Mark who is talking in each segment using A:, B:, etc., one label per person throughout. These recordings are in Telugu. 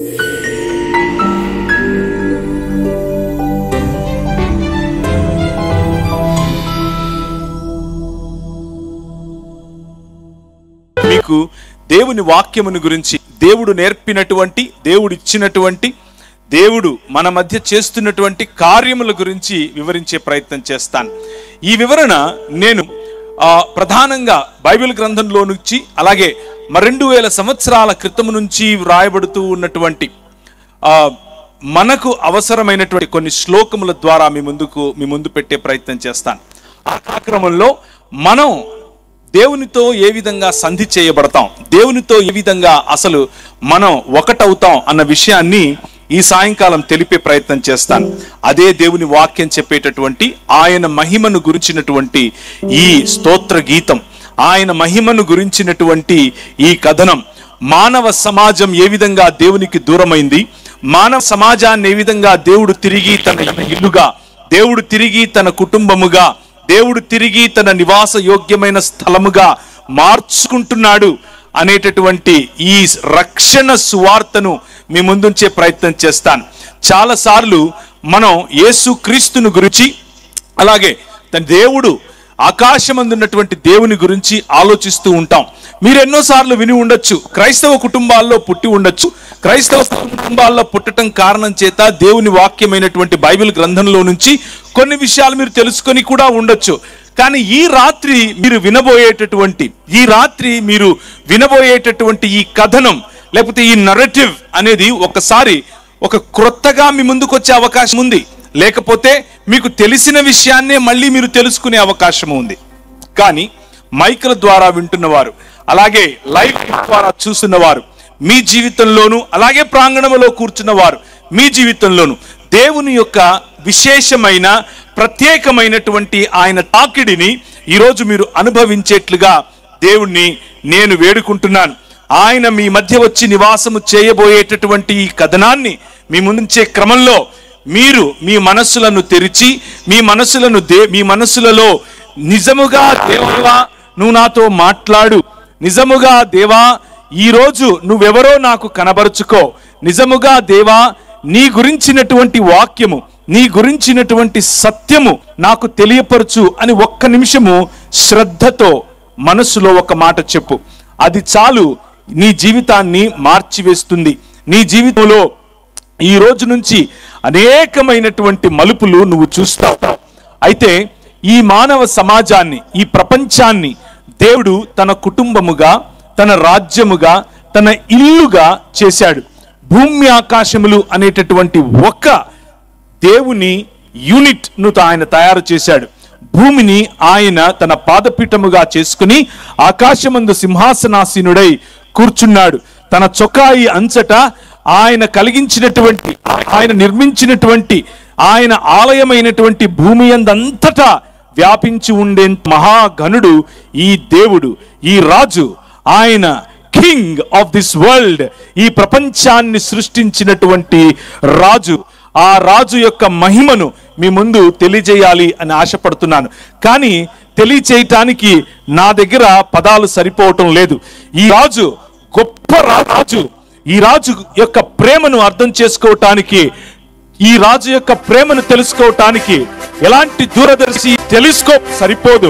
A: మీకు దేవుని వాక్యమును గురించి, దేవుడు నేర్పినటువంటి, దేవుడిచ్చినటువంటి, దేవుడు మన మధ్య చేస్తున్నటువంటి కార్యముల గురించి వివరించే ప్రయత్నం చేస్తాను. ఈ వివరణ నేను ప్రధానంగా బైబిల్ గ్రంథంలో నుంచి, అలాగే 2000 సంవత్సరాల క్రితం నుంచి వ్రాయబడుతూ ఉన్నటువంటి మనకు అవసరమైనటువంటి కొన్ని శ్లోకముల ద్వారా మీ ముందు పెట్టే ప్రయత్నం చేస్తాను. ఆ క్రమంలో మనం దేవునితో ఏ విధంగా సంధి చేయబడతాం, దేవునితో ఏ విధంగా అసలు మనం ఒకటవుతాం అన్న విషయాన్ని ఈ సాయంకాలం తెలిపే ప్రయత్నం చేస్తాను. అదే దేవుని వాక్యం చెప్పేటటువంటి ఆయన మహిమను గురించినటువంటి ఈ స్తోత్ర గీతం, ఆయన మహిమను గురించినటువంటి ఈ కథనం, మానవ సమాజం ఏ విధంగా దేవునికి దూరమైంది, మానవ సమాజాన్ని ఏ విధంగా దేవుడు తిరిగి తన ఇల్లుగా, దేవుడు తిరిగి తన కుటుంబముగా, దేవుడు తిరిగి తన నివాస యోగ్యమైన స్థలముగా మార్చుకుంటున్నాడు అనేటటువంటి ఈ రక్షణ సువార్తను మీ ముందుంచే ప్రయత్నం చేస్తాను. చాలాసార్లు మనం యేసుక్రీస్తును గురించి, అలాగే తన దేవుడు ఆకాశమందున్నటువంటి దేవుని గురించి ఆలోచిస్తూ ఉంటాం. మీరు ఎన్నోసార్లు విని ఉండొచ్చు, క్రైస్తవ కుటుంబాల్లో పుట్టి ఉండొచ్చు. క్రైస్తవ కుటుంబాల్లో పుట్టడం కారణం చేత దేవుని వాక్యమైనటువంటి బైబిల్ గ్రంథంలో నుంచి కొన్ని విషయాలు మీరు తెలుసుకొని కూడా ఉండొచ్చు. కానీ ఈ రాత్రి మీరు వినబోయేటటువంటి ఈ కథనం, లేకపోతే ఈ నరేటివ్ అనేది ఒకసారి ఒక క్రొత్తగా మీ ముందుకు వచ్చే అవకాశం ఉంది. లేకపోతే మీకు తెలిసిన విషయాన్నే మళ్ళీ మీరు తెలుసుకునే అవకాశం ఉంది. కానీ మైకుల ద్వారా వింటున్నవారు, అలాగే లైవ్ ద్వారా చూస్తున్నవారు, మీ జీవితంలోను, అలాగే ప్రాంగణంలో కూర్చున్నవారు మీ జీవితంలోను దేవుని యొక్క విశేషమైన ప్రత్యేకమైనటువంటి ఆయన తాకిడిని ఈరోజు మీరు అనుభవించేట్లుగా దేవుణ్ణి నేను వేడుకుంటున్నాను. ఆయన మీ మధ్య వచ్చి నివాసము చేయబోయేటటువంటి ఈ కథనాన్ని మీ ముందుంచే క్రమంలో మీరు మీ మనస్సులను తెరిచి, మీ మనస్సులలో నిజముగా దేవా నువ్వు నాతో మాట్లాడు, నిజముగా దేవా ఈరోజు నువ్వెవరో నాకు కనబరుచుకో, నిజముగా దేవా నీ గురించినటువంటి వాక్యము, నీ గురించినటువంటి సత్యము నాకు తెలియపరచు అని ఒక్క నిమిషము శ్రద్ధతో మనసులో ఒక మాట చెప్పు. అది చాలు, నీ జీవితాన్ని మార్చివేస్తుంది. నీ జీవితంలో ఈ రోజు నుంచి అనేకమైనటువంటి మలుపులు నువ్వు చూస్తావు. అయితే ఈ మానవ సమాజాన్ని, ఈ ప్రపంచాన్ని దేవుడు తన కుటుంబముగా, తన రాజ్యముగా, తన ఇల్లుగా చేశాడు. భూమి ఆకాశములు అనేటటువంటి ఒక దేవుని యూనిట్ ను ఆయన తయారు చేశాడు. భూమిని ఆయన తన పాదపీఠముగా చేసుకుని ఆకాశమందు సింహాసనాసీనుడై కూర్చున్నాడు. తన చొక్కాయి అంచట ఆయన కలిగించినటువంటి, ఆయన నిర్మించినటువంటి, ఆయన ఆలయమైనటువంటి భూమి అందంతటా వ్యాపించి ఉండే మహాగణుడు ఈ దేవుడు, ఈ రాజు, ఆయన కింగ్ ఆఫ్ దిస్ వరల్డ్, ఈ ప్రపంచాన్ని సృష్టించినటువంటి రాజు. ఆ రాజు యొక్క మహిమను మీ ముందు తెలియజేయాలి అని ఆశపడుతున్నాను. కానీ తెలియచేయటానికి నా దగ్గర పదాలు సరిపోవటం లేదు. ఈ రాజు గొప్ప రాజు. ఈ రాజు యొక్క ప్రేమను అర్థం చేసుకోవటానికి, ఈ రాజు యొక్క ప్రేమను తెలుసుకోవటానికి ఎలాంటి దూరదర్శి టెలిస్కోప్ సరిపోదు.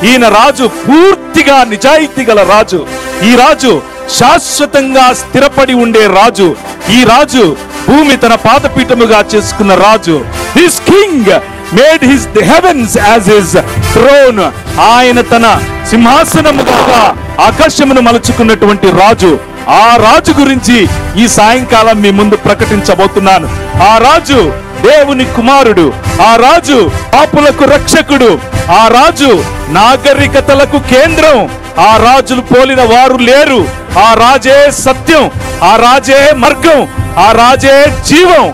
A: ఈయన రాజు పూర్తిగా నిజాయితీ గల రాజు. ఈ రాజు శాశ్వతంగా స్థిరపడి ఉండే రాజు. ఈ రాజు భూమి తన పాదపీఠముగా చేసుకున్న రాజు. This king made his heavens as his throne. ఆయన తన సింహాసనముగా ఆకాశమును మలుచుకున్నటువంటి రాజు. ఆ రాజు గురించి ఈ సాయంకాలం మీ ముందు ప్రకటించబోతున్నాను. ఆ రాజు దేవుని కుమారుడు. ఆ రాజు పాపులకు రక్షకుడు. ఆ రాజు నాగరికతలకు కేంద్రం. ఆ రాజులు పోలిన వారు లేరు. ఆ రాజే సత్యం, ఆ రాజే మార్గం, ఆ రాజే జీవం.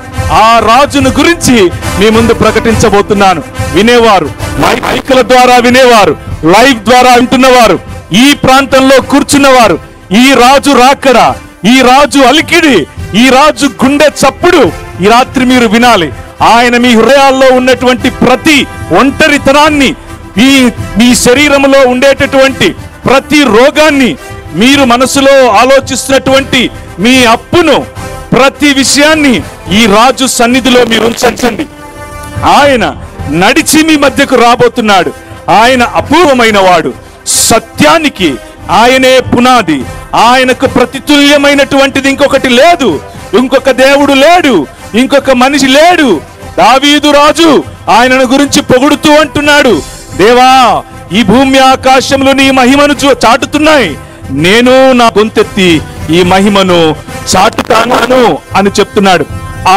A: ఆ రాజును గురించి మీ ముందు ప్రకటించబోతున్నాను. వినేవారు, మైకుల ద్వారా వినేవారు, లైవ్ ద్వారా వింటున్నవారు, ఈ ప్రాంతంలో కూర్చున్నవారు, ఈ రాజు రాకడ, ఈ రాజు అలికిడి, ఈ రాజు గుండె చప్పుడు ఈ రాత్రి మీరు వినాలి. ఆయన మీ హృదయాల్లో ఉన్నటువంటి ప్రతి ఒంటరితనాన్ని, మీ శరీరంలో ఉండేటటువంటి ప్రతి రోగాన్ని, మీరు మనసులో ఆలోచిస్తున్నటువంటి మీ అప్పును, ప్రతి విషయాన్ని ఈ రాజు సన్నిధిలో మీరు ఉంచండి. ఆయన నడిచి మీ మధ్యకు రాబోతున్నాడు. ఆయన అపూర్వమైన వాడు, సత్యానికి ఆయనే పునాది. ఆయనకు ప్రతితుల్యమైనటువంటిది ఇంకొకటి లేదు, ఇంకొక దేవుడు లేడు, ఇంకొక మనిషి లేడు. దావీదు రాజు ఆయనను గురించి పొగుడుతూ అంటున్నాడు, దేవా, ఈ భూమి ఆకాశములు నీ మహిమను చాటుతున్నాయి, నేను నా గొంతెత్తి ఈ మహిమను చాటుతాను అని చెప్తున్నాడు.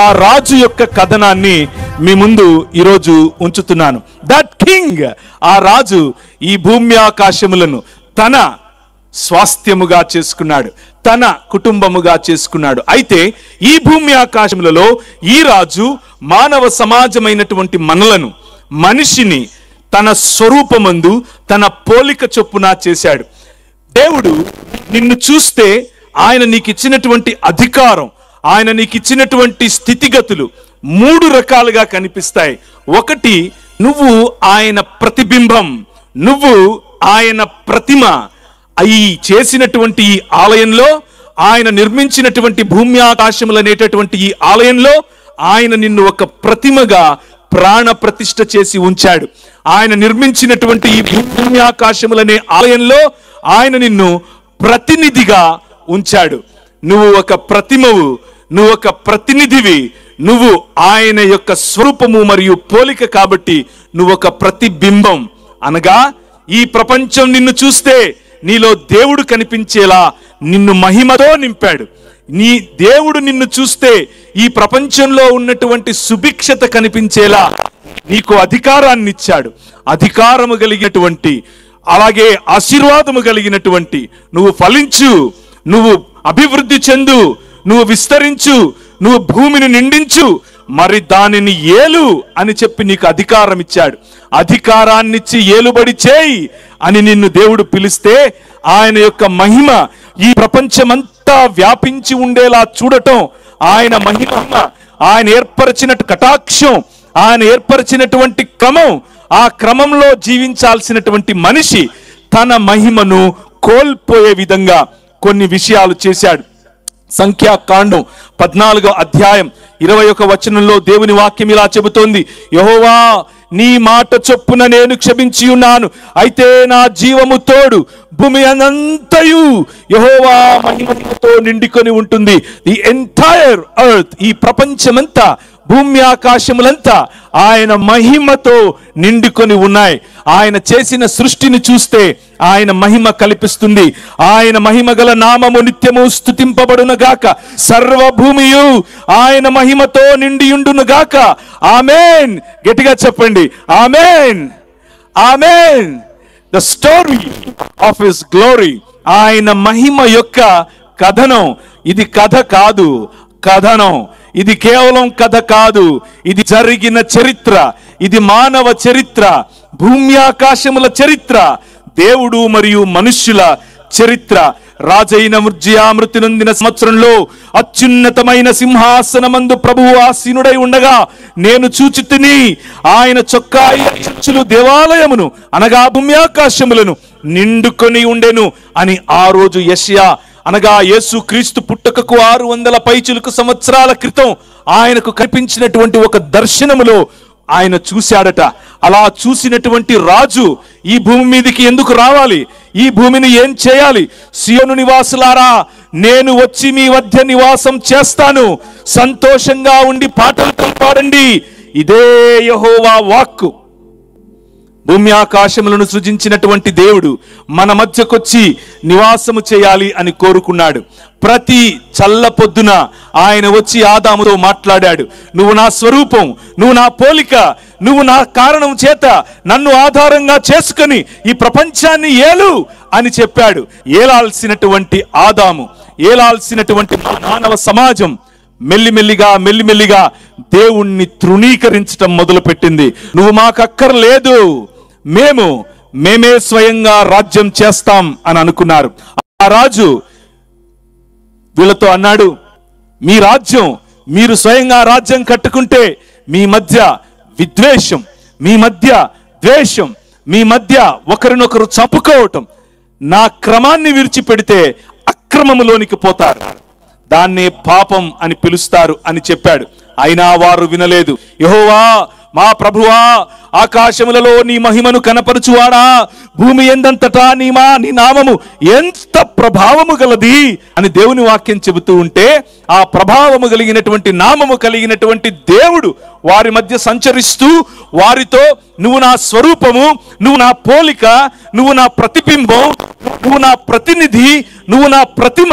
A: ఆ రాజు యొక్క కథనాన్ని మీ ముందు ఈరోజు ఉంచుతున్నాను. దట్ కింగ్, ఆ రాజు ఈ భూమి ఆకాశములను తన స్వాస్థ్యముగా చేసుకున్నాడు, తన కుటుంబముగా చేసుకున్నాడు. అయితే ఈ భూమి ఆకాశములలో ఈ రాజు మానవ సమాజమైనటువంటి మనలను, మనిషిని తన స్వరూపమందు తన పోలిక చొప్పున చేశాడు. దేవుడు నిన్ను చూస్తే ఆయన నీకు ఇచ్చినటువంటి అధికారం, ఆయన నీకు ఇచ్చినటువంటి స్థితిగతులు 3 రకాలుగా కనిపిస్తాయి. ఒకటి, నువ్వు ఆయన ప్రతిబింబం, నువ్వు ఆయన ప్రతిమ. ఈ చేసినటువంటి ఈ ఆలయంలో, ఆయన నిర్మించినటువంటి భూమి ఆకాశములు అనేటటువంటి ఈ ఆలయంలో ఆయన నిన్ను ఒక ప్రతిమగా ప్రాణ ప్రతిష్ఠ చేసి ఉంచాడు. ఆయన నిర్మించినటువంటి ఈ భూమి ఆకాశములనే ఆలయంలో ఆయన నిన్ను ప్రతినిధిగా ఉంచాడు. నువ్వు ఒక ప్రతిమవు, నువ్వు ఒక ప్రతినిధివి, నువ్వు ఆయన యొక్క స్వరూపము మరియు పోలిక కాబట్టి నువ్వు ఒక ప్రతిబింబం. అనగా ఈ ప్రపంచం నిన్ను చూస్తే నీలో దేవుడు కనిపించేలా నిన్ను మహిమతో నింపాడు. నీ దేవుడు నిన్ను చూస్తే ఈ ప్రపంచంలో ఉన్నటువంటి సుభిక్షత కనిపించేలా నీకు అధికారాన్ని ఇచ్చాడు. అధికారము కలిగినటువంటి, అలాగే ఆశీర్వాదము కలిగినటువంటి, నువ్వు ఫలించు, నువ్వు అభివృద్ధి చెందు, నువ్వు విస్తరించు, నువ్వు భూమిని నిండించు, మరి దానిని ఏలు అని చెప్పి నీకు అధికారం ఇచ్చాడు. అధికారాన్నిచ్చి ఏలుబడి చేయి అని నిన్ను దేవుడు పిలిస్తే ఆయన యొక్క మహిమ ఈ ప్రపంచమంతా వ్యాపించి ఉండేలా చూడటం ఆయన మహిమ, ఆయన ఏర్పరిచిన కటాక్షం, ఆయన ఏర్పరిచినటువంటి క్రమం. ఆ క్రమంలో జీవించాల్సినటువంటి మనిషి తన మహిమను కోల్పోయే విధంగా కొన్ని విషయాలు చేశాడు. సంఖ్యాకాండం 14వ అధ్యాయం 21వ వచనంలో దేవుని వాక్యం ఇలా చెబుతోంది, యెహోవా, నీ మాట చొప్పున నేను క్షమించి ఉన్నాను, అయితే నా జీవము తోడు భూమి అనంతయు యెహోవా మహిమతో నిండుకొని ఉంటుంది. ది ఎంటైర్ ఎర్త్, ఈ ప్రపంచమంతా, భూమి ఆకాశములంతా ఆయన మహిమతో నిండుకొని ఉన్నాయి. ఆయన చేసిన సృష్టిని చూస్తే ఆయన మహిమ కల్పిస్తుంది. ఆయన మహిమ గల నామము నిత్యము స్తుతింపబడును గాక. సర్వభూమియు ఆయన మహిమతో నిండియుండును గాక. ఆమేన్. గట్టిగా చెప్పండి, ఆమేన్, ఆమేన్. The story of his glory, ఆయన మహిమ యొక్క కథనం. ఇది కథ కాదు, కథనం. ఇది కేవలం కథ కాదు, ఇది జరిగిన చరిత్ర, ఇది మానవ చరిత్ర, భూమి ఆకాశముల చరిత్ర, దేవుడు మరియు మనుష్యుల చరిత్ర. రాజైన ఉజ్జియా మృతి నొందిన సంవత్సరంలో అత్యున్నతమైన సింహాసనమందు ప్రభువు ఆసీనుడై ఉండగా నేను చూచితిని, ఆయన చొక్కాయి అంచులు దేవాలయమును అనగా భూమి ఆకాశములను నిండుకొని ఉండెను అని ఆ రోజు యెషయా అనగా యేసు క్రీస్తు పుట్టుకకు 600 పైచిలుకు సంవత్సరాల క్రితం ఆయనకు కనిపించినటువంటి ఒక దర్శనములో ఆయన చూశాడట. అలా చూసినటువంటి రాజు ఈ భూమి మీదకి ఎందుకు రావాలి, ఈ భూమిని ఏం చేయాలి? సియోను నివాసులారా, నేను వచ్చి మీ మధ్య నివాసం చేస్తాను, సంతోషంగా ఉండి పాటలు పాడండి, ఇదే యెహోవా వాక్కు. భూమి ఆకాశములను సృజించినటువంటి దేవుడు మన మధ్యకొచ్చి నివాసము చేయాలి అని కోరుకున్నాడు. ప్రతి చల్ల పొద్దున ఆయన వచ్చి ఆదాముతో మాట్లాడాడు, నువ్వు నా స్వరూపం, నువ్వు నా పోలిక, నువ్వు నా కారణం చేత నన్ను ఆధారంగా చేసుకొని ఈ ప్రపంచాన్ని ఏలు అని చెప్పాడు. ఏలాల్సినటువంటి ఆదాము, ఏలాల్సినటువంటి మానవ సమాజం మెల్లిమెల్లిగా దేవుణ్ణి తృణీకరించటం మొదలుపెట్టింది. నువ్వు మాకు అక్కర్లేదు, మేమే స్వయంగా రాజ్యం చేస్తాం అని అనుకున్నారు. ఆ రాజు వీళ్ళతో అన్నాడు, మీ రాజ్యం, మీరు స్వయంగా రాజ్యం కట్టుకుంటే మీ మధ్య విద్వేషం, మీ మధ్య ద్వేషం, మీ మధ్య ఒకరినొకరు చంపుకోవటం, నా క్రమాన్ని విడిచిపెడితే అక్రమములోనికి పోతారు. దాన్నే పాపం అని పిలుస్తారు అని చెప్పాడు. అయినా వారు వినలేదు. యెహోవా మా ప్రభువా, ఆకాశములలో నీ మహిమను కనపరచువాడా, భూమి ఎందంతటా నీ నామము ఎంత ప్రభావము గలది అని దేవుని వాక్యం చెబుతూ ఉంటే, ఆ ప్రభావము కలిగినటువంటి నామము కలిగినటువంటి దేవుడు వారి మధ్య సంచరిస్తూ వారితో, నువ్వు నా స్వరూపము, నువ్వు నా పోలిక, నువ్వు నా ప్రతిబింబం, నువ్వు నా ప్రతినిధి, నువ్వు నా ప్రతిమ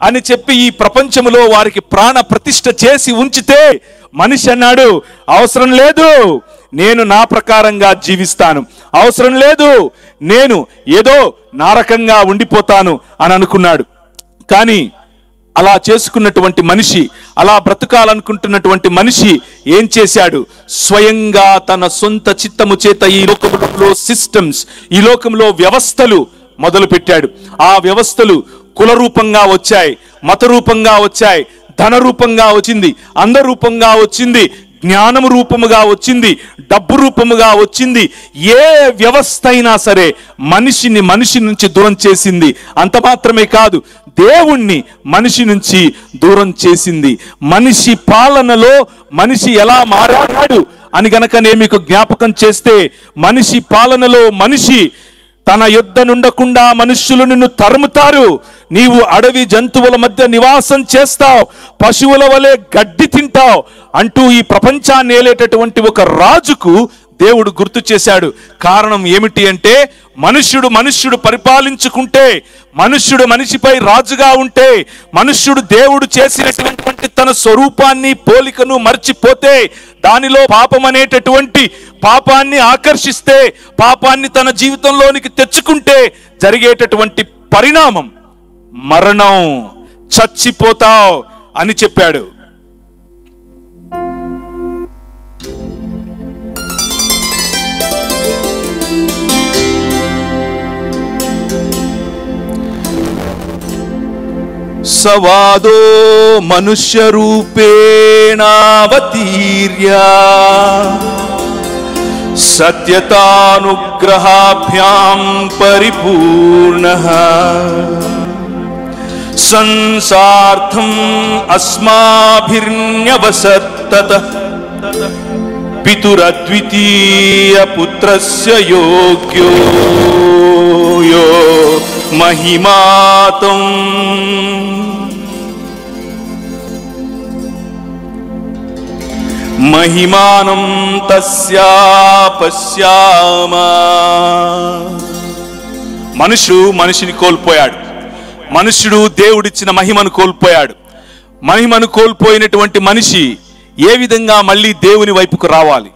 A: అని చెప్పి ఈ ప్రపంచములో వారికి ప్రాణ ప్రతిష్ఠ చేసి ఉంచితే, మనిషి అన్నాడు, అవసరం లేదు, నేను నా ప్రకారంగా జీవిస్తాను, అవసరం లేదు, నేను ఏదో నారకంగా ఉండిపోతాను అని అనుకున్నాడు. కానీ అలా చేసుకున్నటువంటి మనిషి, అలా బ్రతకాలనుకుంటున్నటువంటి మనిషి ఏం చేశాడు? స్వయంగా తన సొంత చిత్తము చేత ఈ లోకంలో సిస్టమ్స్, ఈ లోకంలో వ్యవస్థలు మొదలు పెట్టాడు. ఆ వ్యవస్థలు కుల రూపంగా వచ్చాయి, మత రూపంగా వచ్చాయి, ధన రూపంగా వచ్చింది, అందరూపంగా వచ్చింది, జ్ఞానము రూపముగా వచ్చింది, డబ్బు రూపముగా వచ్చింది. ఏ వ్యవస్థ అయినా సరే మనిషిని మనిషి నుంచి దూరం చేసింది. అంత మాత్రమే కాదు, దేవుణ్ణి మనిషి నుంచి దూరం చేసింది. మనిషి పాలనలో మనిషి ఎలా మారాడు అని గనక నేను మీకు జ్ఞాపకం చేస్తే, మనిషి పాలనలో మనిషి తన యుద్ధ నుండకుండా మనుష్యులు నిన్ను తరుముతారు, నీవు అడవి జంతువుల మధ్య నివాసం చేస్తావు, పశువుల వలె గడ్డి తింటావు అంటూ ఈ ప్రపంచాన్ని ఏలేటటువంటి ఒక రాజుకు దేవుడు గుర్తు చేశాడు. కారణం ఏమిటి అంటే, మనుష్యుడు పరిపాలించుకుంటే, మనుష్యుడు మనిషిపై రాజుగా ఉంటే, మనుష్యుడు దేవుడు చేసినటువంటి తన స్వరూపాన్ని పోలికను మర్చిపోతే, దానిలో పాపం అనేటటువంటి పాపాన్ని ఆకర్షిస్తే, పాపాన్ని తన జీవితంలోనికి తెచ్చుకుంటే జరిగేటటువంటి పరిణామం మరణం, చచ్చిపోతావు అని చెప్పాడు. సవాదో మనుష్య రూపేణావతీర్య సత్యతానుగ్రహాభ్యాం పరిపూర్ణః సంసార్థం అస్మాభిర్న్యవసత్తతః పితురద్వితీయ పుత్రస్య యోగ్యో యో మహిమాతం. మహిమానం తస్యా పశ్యామా. మనిషిని కోల్పోయాడు. మనుష్యుడు దేవుడిచ్చిన మహిమను కోల్పోయాడు. మహిమను కోల్పోయినటువంటి మనిషి ఏ విధంగా మళ్ళీ దేవుని వైపుకు రావాలి,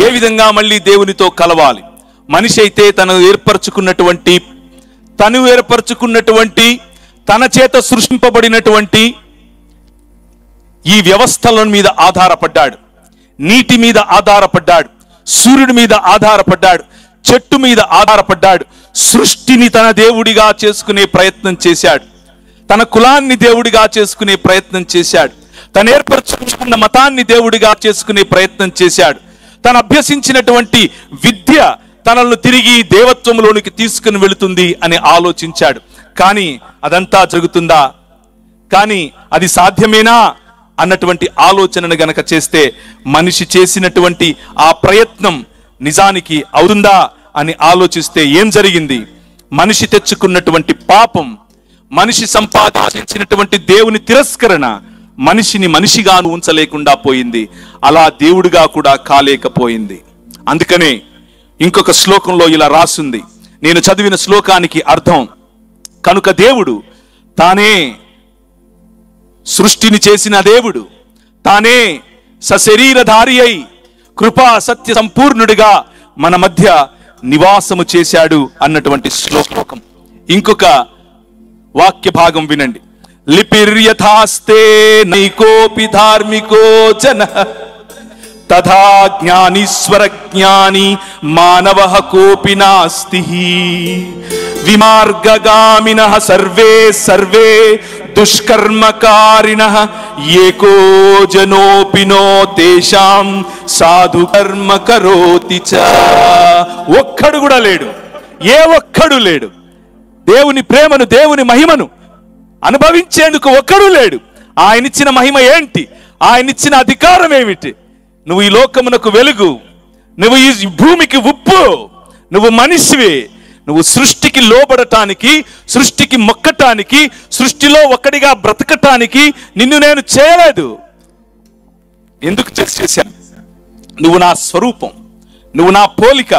A: ఏ విధంగా మళ్ళీ దేవునితో కలవాలి? మనిషి అయితే తను ఏర్పరచుకున్నటువంటి తన చేత సృష్టింపబడినటువంటి ఈ వ్యవస్థల మీద ఆధారపడ్డాడు. నీటి మీద ఆధారపడ్డాడు, సూర్యుడి మీద ఆధారపడ్డాడు, చెట్టు మీద ఆధారపడ్డాడు. సృష్టిని తన దేవుడిగా చేసుకునే ప్రయత్నం చేశాడు, తన కులాన్ని దేవుడిగా చేసుకునే ప్రయత్నం చేశాడు, తను ఏర్పరచుకున్న మతాన్ని దేవుడిగా చేసుకునే ప్రయత్నం చేశాడు. తను అభ్యసించినటువంటి విద్య తనను తిరిగి దేవత్వంలోనికి తీసుకుని వెళుతుంది అని ఆలోచించాడు. కానీ అదంతా జరుగుతుందా? కానీ అది సాధ్యమేనా అన్నటువంటి ఆలోచనను గనక చేస్తే, మనిషి చేసినటువంటి ఆ ప్రయత్నం నిజానికి అవుతుందా అని ఆలోచిస్తే ఏం జరిగింది? మనిషి తెచ్చుకున్నటువంటి పాపం, మనిషి సంపాదించినటువంటి దేవుని తిరస్కరణ మనిషిని మనిషిగా ఉంచలేకుండా పోయింది, అలా దేవుడిగా కూడా కాలేకపోయింది. అందుకనే ఇంకొక శ్లోకంలో ఇలా రాసింది, నేను చదివిన శ్లోకానికి అర్థం, కనుక దేవుడు తానే సృష్టిని చేసిన దేవుడు, తానే సశరీరధారి అయి కృపా సత్య సంపూర్ణుడిగా మన మధ్య నివాసము చేశాడు అన్నటువంటి శ్లోకం. ఇంకొక వాక్య భాగం వినండి. లిపిర్యథాస్తే నైకోపి ధార్మికో జనః తథా జ్ఞానీశ్వర జ్ఞాని మానవః కోపి నాస్తి. విమార్గగామినః సర్వే సర్వే దుష్కర్మకారిణః ఏకో జనోపి నో తేషాం సాధు కర్మ కరోతి చ. ఒక్కడు కూడా లేడు, ఏ ఒక్కడు లేడు. దేవుని ప్రేమను, దేవుని మహిమను అనుభవించేందుకు ఒక్కడు లేడు. ఆయనిచ్చిన మహిమ ఏంటి? ఆయనిచ్చిన అధికారం ఏమిటి? నువ్వు ఈ లోకమునకు వెలుగు, నువ్వు ఈ భూమికి ఉప్పు, నువ్వు మనిషివి. నువ్వు సృష్టికి లోబడటానికి, సృష్టికి మొక్కటానికి, సృష్టిలో ఒక్కడిగా బ్రతకటానికి నిన్ను నేను చేయలేదు. ఎందుకు చేశాను? నువ్వు నా స్వరూపం, నువ్వు నా పోలిక,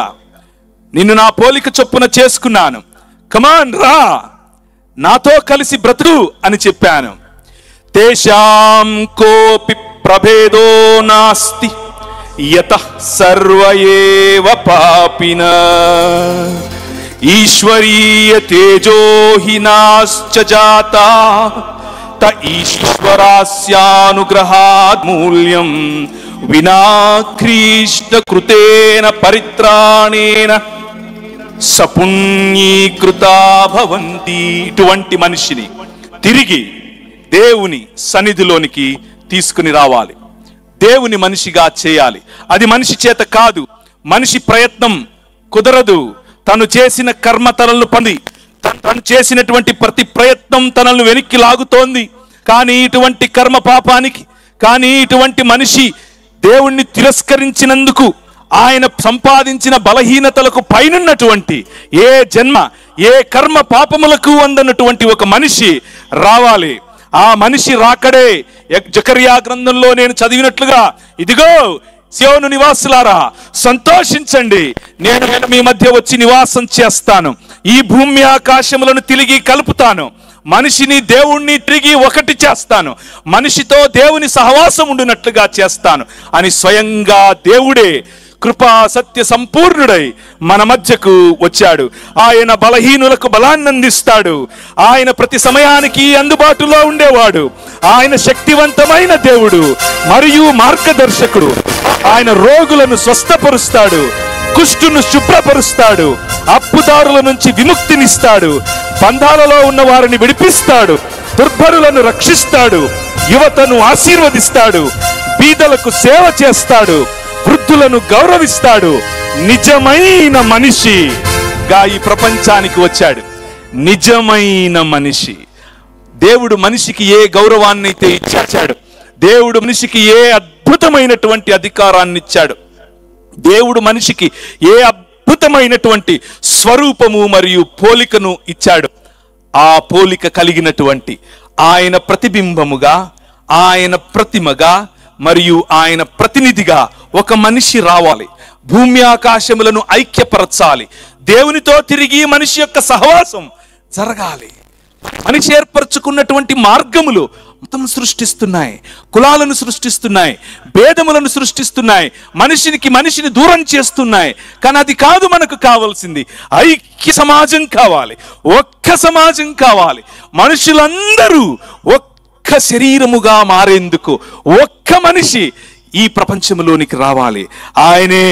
A: నిన్ను నా పోలిక చొప్పున చేసుకున్నాను. కమాన్ రా, నాతో కలిసి బ్రతుకు అని చెప్పాను. తేషాం కోపి ప్రభేదో నాస్తి యతః సర్వ ఏవ పాపిన ఈశ్వరీయ తేజో హి నాశ్చ జాతా త ఈశ్వరాస్యానుగ్రహాత్ మూల్యం వినా కృష్ణ కృతేన పరిత్రాణేన సపుణ్యీకృతా భవంతి. ఇటువంటి మనిషిని తిరిగి దేవుని సన్నిధిలోనికి తీసుకుని రావాలి, దేవుని మనిషిగా చేయాలి. అది మనిషి చేత కాదు, మనిషి ప్రయత్నం కుదరదు. తను చేసిన కర్మ తనలను పొంది, తను చేసినటువంటి ప్రతి ప్రయత్నం తనను వెనక్కి లాగుతోంది. కానీ ఇటువంటి కర్మ పాపానికి, కానీ ఇటువంటి మనిషి దేవుణ్ణి తిరస్కరించినందుకు ఆయన సంపాదించిన బలహీనతలకు పైనున్నటువంటి ఏ జన్మ, ఏ కర్మ పాపములకు అందనటువంటి ఒక మనిషి రావాలి. ఆ మనిషి రాకడే జకర్యా గ్రంథంలో నేను చదివినట్లుగా, ఇదిగో సియోను నివాసులారా సంతోషించండి, నేను మీ మధ్య వచ్చి నివాసం చేస్తాను, ఈ భూమి ఆకాశములను తిరిగి కలుపుతాను, మనిషిని దేవుణ్ణి తిరిగి ఒకటి చేస్తాను, మనిషితో దేవుని సహవాసం ఉండునట్లుగా చేస్తాను అని స్వయంగా దేవుడే కృపా సత్య సంపూర్ణుడై మన మధ్యకు వచ్చాడు. ఆయన బలహీనులకు బలాన్ని అందిస్తాడు. ఆయన ప్రతి సమయానికి అందుబాటులో ఉండేవాడు. ఆయన శక్తివంతమైన దేవుడు మరియు మార్గదర్శకుడు. ఆయన రోగులను స్వస్థపరుస్తాడు, కుష్టును శుభ్రపరుస్తాడు, అప్పుదారుల నుంచి విముక్తినిస్తాడు, బంధాలలో ఉన్న వారిని విడిపిస్తాడు, దుర్భరులను రక్షిస్తాడు, యువతను ఆశీర్వదిస్తాడు, బీదలకు సేవ చేస్తాడు, వృద్ధులను గౌరవిస్తాడు. నిజమైన మనిషిగా ఈ ప్రపంచానికి వచ్చాడు. నిజమైన మనిషి. దేవుడు మనిషికి ఏ గౌరవాన్ని అయితే ఇచ్చాడు, దేవుడు మనిషికి ఏ అద్భుతమైనటువంటి అధికారాన్ని ఇచ్చాడు, దేవుడు మనిషికి ఏ అద్భుతమైనటువంటి స్వరూపము మరియు పోలికను ఇచ్చాడు, ఆ పోలిక కలిగినటువంటి ఆయన ప్రతిబింబముగా, ఆయన ప్రతిమగా మరియు ఆయన ప్రతినిధిగా ఒక మనిషి రావాలి. భూమి ఆకాశములను ఐక్యపరచాలి. దేవునితో తిరిగి మనిషి యొక్క సహవాసం జరగాలి. మనిషి ఏర్పరచుకున్నటువంటి మార్గములు మతం సృష్టిస్తున్నాయి, కులాలను సృష్టిస్తున్నాయి, భేదములను సృష్టిస్తున్నాయి, మనిషిని దూరం చేస్తున్నాయి. కానీ అది కాదు మనకు కావాల్సింది. ఐక్య సమాజం కావాలి, ఒక్క సమాజం కావాలి. మనుషులందరూ ఒక్క శరీరముగా మారేందుకు ఒక్క మనిషి ఈ ప్రపంచంలోనికి రావాలి. ఆయనే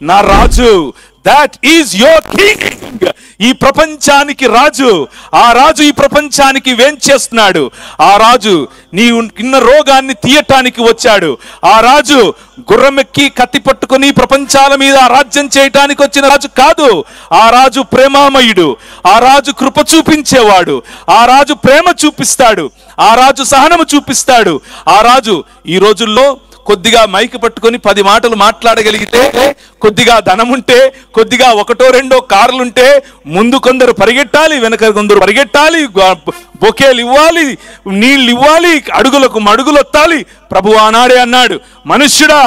A: నా రాజు. That is your king. ఈ ప్రపంచానికి రాజు. ఆ రాజు ఈ ప్రపంచానికి వేంచేస్తున్నాడు. ఆ రాజు నీవు ఇన్న రోగాన్ని తీయటానికి వచ్చాడు. ఆ రాజు గుర్రమెక్కి కత్తి పట్టుకుని ప్రపంచాల మీద రాజ్యం చేయటానికి వచ్చిన రాజు కాదు. ఆ రాజు ప్రేమామయుడు. ఆ రాజు కృప చూపించేవాడు. ఆ రాజు ప్రేమ చూపిస్తాడు. ఆ రాజు సహనము చూపిస్తాడు. ఆ రాజు ఈ రోజుల్లో కొద్దిగా మైక్ పట్టుకొని 10 మాటలు మాట్లాడగలిగితే, కొద్దిగా ధనముంటే, కొద్దిగా ఒకటో రెండో కార్లుంటే ముందు కొందరు పరిగెట్టాలి, వెనక కొందరు పరిగెట్టాలి, బొకేలు ఇవ్వాలి, నీళ్ళు ఇవ్వాలి, అడుగులకు మడుగులొత్తాలి. ప్రభు ఆనాడే అన్నాడు, మనుష్యుడా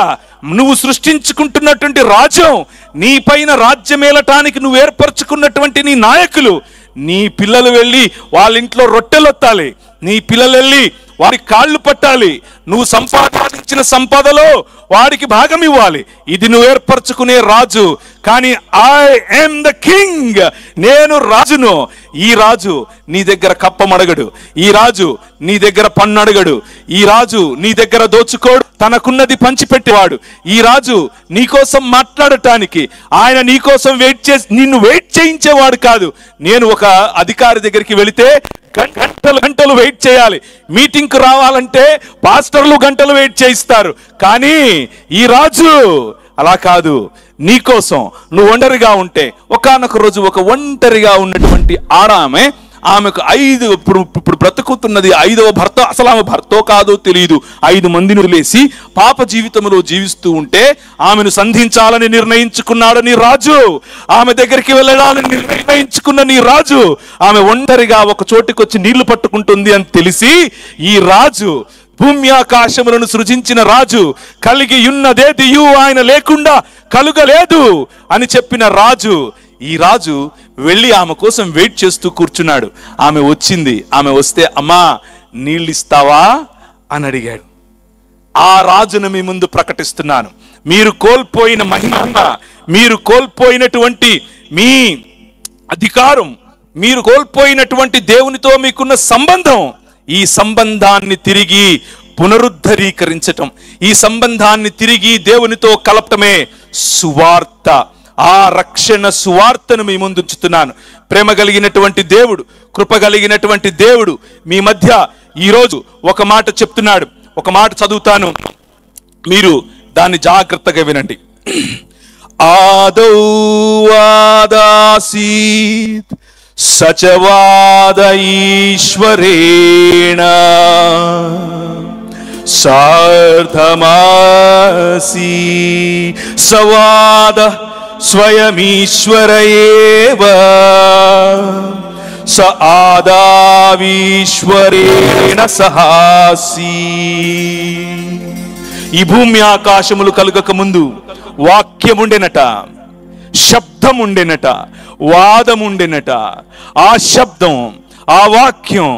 A: నువ్వు సృష్టించుకుంటున్నటువంటి రాజ్యం, నీ పైన రాజ్యమేలటానికి నువ్వు ఏర్పరచుకున్నటువంటి నీ నాయకులు, నీ పిల్లలు వెళ్ళి వాళ్ళ ఇంట్లో రొట్టెలొత్తాలి, నీ పిల్లలు వెళ్ళి వారి కాళ్ళు పట్టాలి, నువ్వు సంపాదించిన సంపదలో వాడికి భాగం ఇవ్వాలి. ఇది నువ్వు ఏర్పరచుకునే రాజు. కానీ ఐ యామ్ ద కింగ్, నేను రాజును. ఈ రాజు నీ దగ్గర కప్పమడగడు. ఈ రాజు నీ దగ్గర పన్నడగడు. ఈ రాజు నీ దగ్గర దోచుకోడు. తనకున్నది పంచిపెట్టేవాడు. ఈ రాజు నీకోసం మాట్లాడటానికి, ఆయన నీకోసం నిన్ను వెయిట్ చేయించేవాడు కాదు. నేను ఒక అధికారి దగ్గరికి వెళితే గంటలు వెయిట్ చేయాలి. మీటింగ్కు రావాలంటే పాస్టర్లు గంటలు వెయిట్ చేయిస్తారు. కానీ ఈ రాజు అలా కాదు. నీకోసం నువ్వు ఒంటరిగా ఉంటే, ఒకానొక రోజు ఒక ఒంటరిగా ఉన్నటువంటి ఆమె ఆమెకు ఇప్పుడు బ్రతుకుతున్నది 5వ భర్త. అసలు ఆమె భర్తో కాదో తెలియదు. 5 మందిని వదిలేసి పాప జీవితంలో జీవిస్తూ ఉంటే ఆమెను సంధించాలని నిర్ణయించుకున్నాడని రాజు, ఆమె దగ్గరికి వెళ్ళాలని నిర్ణయించుకున్న నీ రాజు ఆమె ఒంటరిగా ఒక చోటుకొచ్చి నీళ్లు పట్టుకుంటుంది అని తెలిసి ఈ రాజు, భూమి ఆకాశములను సృజించిన రాజు, కలిగి ఉన్నదేదియు ఆయన లేకుండా కలుగలేదు అని చెప్పిన రాజు, ఈ రాజు వెళ్ళి ఆమె కోసం వెయిట్ చేస్తూ కూర్చున్నాడు. ఆమె వచ్చింది. ఆమె వస్తే అమ్మా నీళ్ళు ఇస్తావా అని అడిగాడు. ఆ రాజును మీ ముందు ప్రకటిస్తున్నాను. మీరు కోల్పోయిన మహిమ, మీరు కోల్పోయినటువంటి మీ అధికారం, మీరు కోల్పోయినటువంటి దేవునితో మీకున్న సంబంధం, ఈ సంబంధాన్ని తిరిగి పునరుద్ధరీకరించటం, ఈ సంబంధాన్ని తిరిగి దేవునితో కలపటమే సువార్త. ఆ రక్షణ సువార్తను మీ ముందు ఉంచుతున్నాను. ప్రేమ కలిగినటువంటి దేవుడు, కృప కలిగినటువంటి దేవుడు మీ మధ్య ఈరోజు ఒక మాట చెప్తున్నాడు. ఒక మాట చదువుతాను, మీరు దాన్ని జాగ్రత్తగా వినండి. ఆదౌ ఆదాసీత్ సచవాద ఈశ్వరేణ సార్థమాసి సవాద స్వయమీశ్వర ఏవ స ఆదావీశ్వరేణ సహాసి. ఈ భూమి ఆకాశములు కలుగక ముందు వాక్యం ఉండెనట, శబ్దం ఉండెనట, వాదం ఉండెనట. ఆ శబ్దం, ఆ వాక్యం,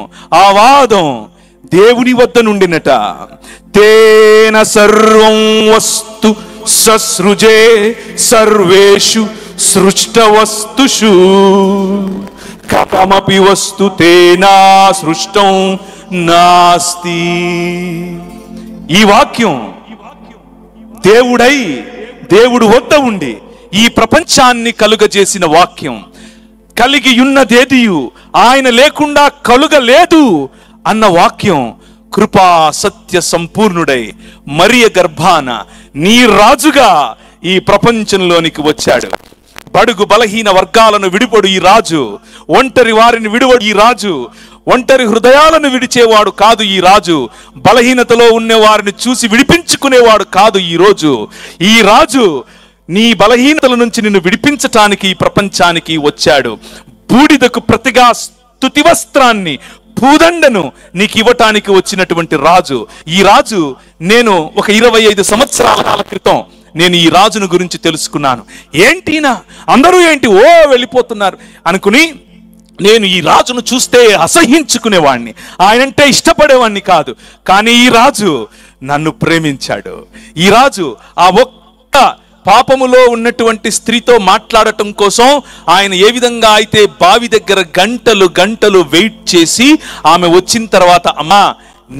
A: ఆ వాదం దేవుని వద్ద నుండినట. తేన సర్వం వస్తు ససృజే సర్వేషు సృష్ట వస్తుషు కథమపి వస్తు తేనా సృష్టం నాస్తి. ఈ వాక్యం దేవుడై దేవుడు వద్ద ఉండి ఈ ప్రపంచాన్ని కలుగజేసిన వాక్యం, కలిగి ఉన్నదేదియు ఆయన లేకుండా కలుగలేదు అన్న వాక్యం, కృపా సత్య సంపూర్ణుడై మరియ గర్భాన నీ రాజుగా ఈ ప్రపంచంలోనికి వచ్చాడు. బడుగు బలహీన వర్గాలను విడిపడు ఈ రాజు, ఒంటరి వారిని విడివడు ఈ రాజు, ఒంటరి హృదయాలను విడిచేవాడు కాదు ఈ రాజు, బలహీనతలో ఉన్న వారిని చూసి విడిపించుకునేవాడు కాదు ఈ రోజు. ఈ రాజు నీ బలహీనతల నుంచి నిన్ను విడిపించటానికి ఈ ప్రపంచానికి వచ్చాడు. బూడిదకు ప్రతిగా స్తుతి వస్త్రాన్ని, పూదండను నీకు ఇవ్వటానికి వచ్చినటువంటి రాజు. ఈ రాజు నేను ఒక 25 సంవత్సరాల క్రితం నేను ఈ రాజును గురించి తెలుసుకున్నాను. ఏంటినా అందరూ ఏంటి ఓ వెళ్ళిపోతున్నారు అనుకుని నేను ఈ రాజును చూస్తే అసహ్యించుకునేవాడిని, ఆయనంటే ఇష్టపడేవాడిని కాదు. కానీ ఈ రాజు నన్ను ప్రేమించాడు. ఈ రాజు ఆ ఒక్క పాపములో ఉన్నటువంటి స్త్రీతో మాట్లాడటం కోసం ఆయన ఏ విధంగా అయితే బావి దగ్గర గంటలు గంటలు వెయిట్ చేసి ఆమె వచ్చిన తర్వాత అమ్మా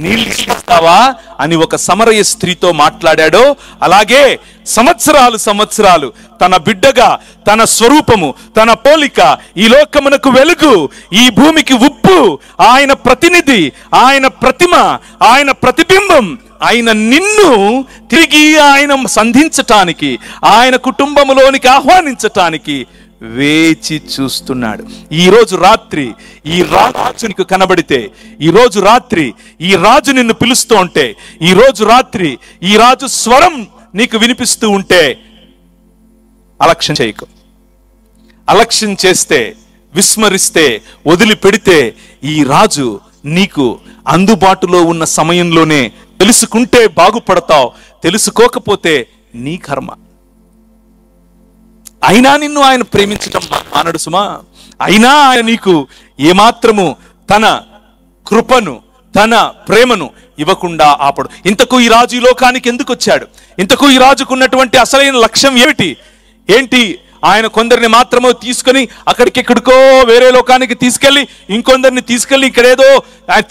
A: నీళ్ళు ఇస్తావా అని ఒక సమరయ స్త్రీతో మాట్లాడాడో, అలాగే సంవత్సరాలు తన బిడ్డగా, తన స్వరూపము, తన పోలిక, ఈ లోకమునకు వెలుగు, ఈ భూమికి ఉప్పు, ఆయన ప్రతినిధి, ఆయన ప్రతిమ, ఆయన ప్రతిబింబం ఆయన నిన్ను తిరిగి ఆయన సంధించటానికి, ఆయన కుటుంబములోనికి ఆహ్వానించటానికి వేచి చూస్తున్నాడు. ఈరోజు రాత్రి ఈ రాజు నీకు కనబడితే, ఈరోజు రాత్రి ఈ రాజు నిన్ను పిలుస్తూ ఉంటే, ఈరోజు రాత్రి ఈ రాజు స్వరం నీకు వినిపిస్తూ ఉంటే అలక్ష్యం చేయకు. అలక్ష్యం చేస్తే, విస్మరిస్తే, వదిలిపెడితే ఈ రాజు నీకు అందుబాటులో ఉన్న సమయంలోనే తెలుసుకుంటే బాగుపడతావు, తెలుసుకోకపోతే నీ కర్మ. అయినా నిన్ను ఆయన ప్రేమించటం మానడు సుమా. అయినా ఆయన నీకు ఏమాత్రము తన కృపను, తన ప్రేమను ఇవ్వకుండా ఆపడు. ఇంతకు ఈ రాజు ఈ లోకానికి ఎందుకు వచ్చాడు? ఇంతకు ఈ రాజుకున్నటువంటి అసలైన లక్ష్యం ఏంటి? ఆయన కొందరిని మాత్రమే తీసుకొని అక్కడికెక్కడికో వేరే లోకానికి తీసుకెళ్లి, ఇంకొందరిని తీసుకెళ్లి ఇక్కడేదో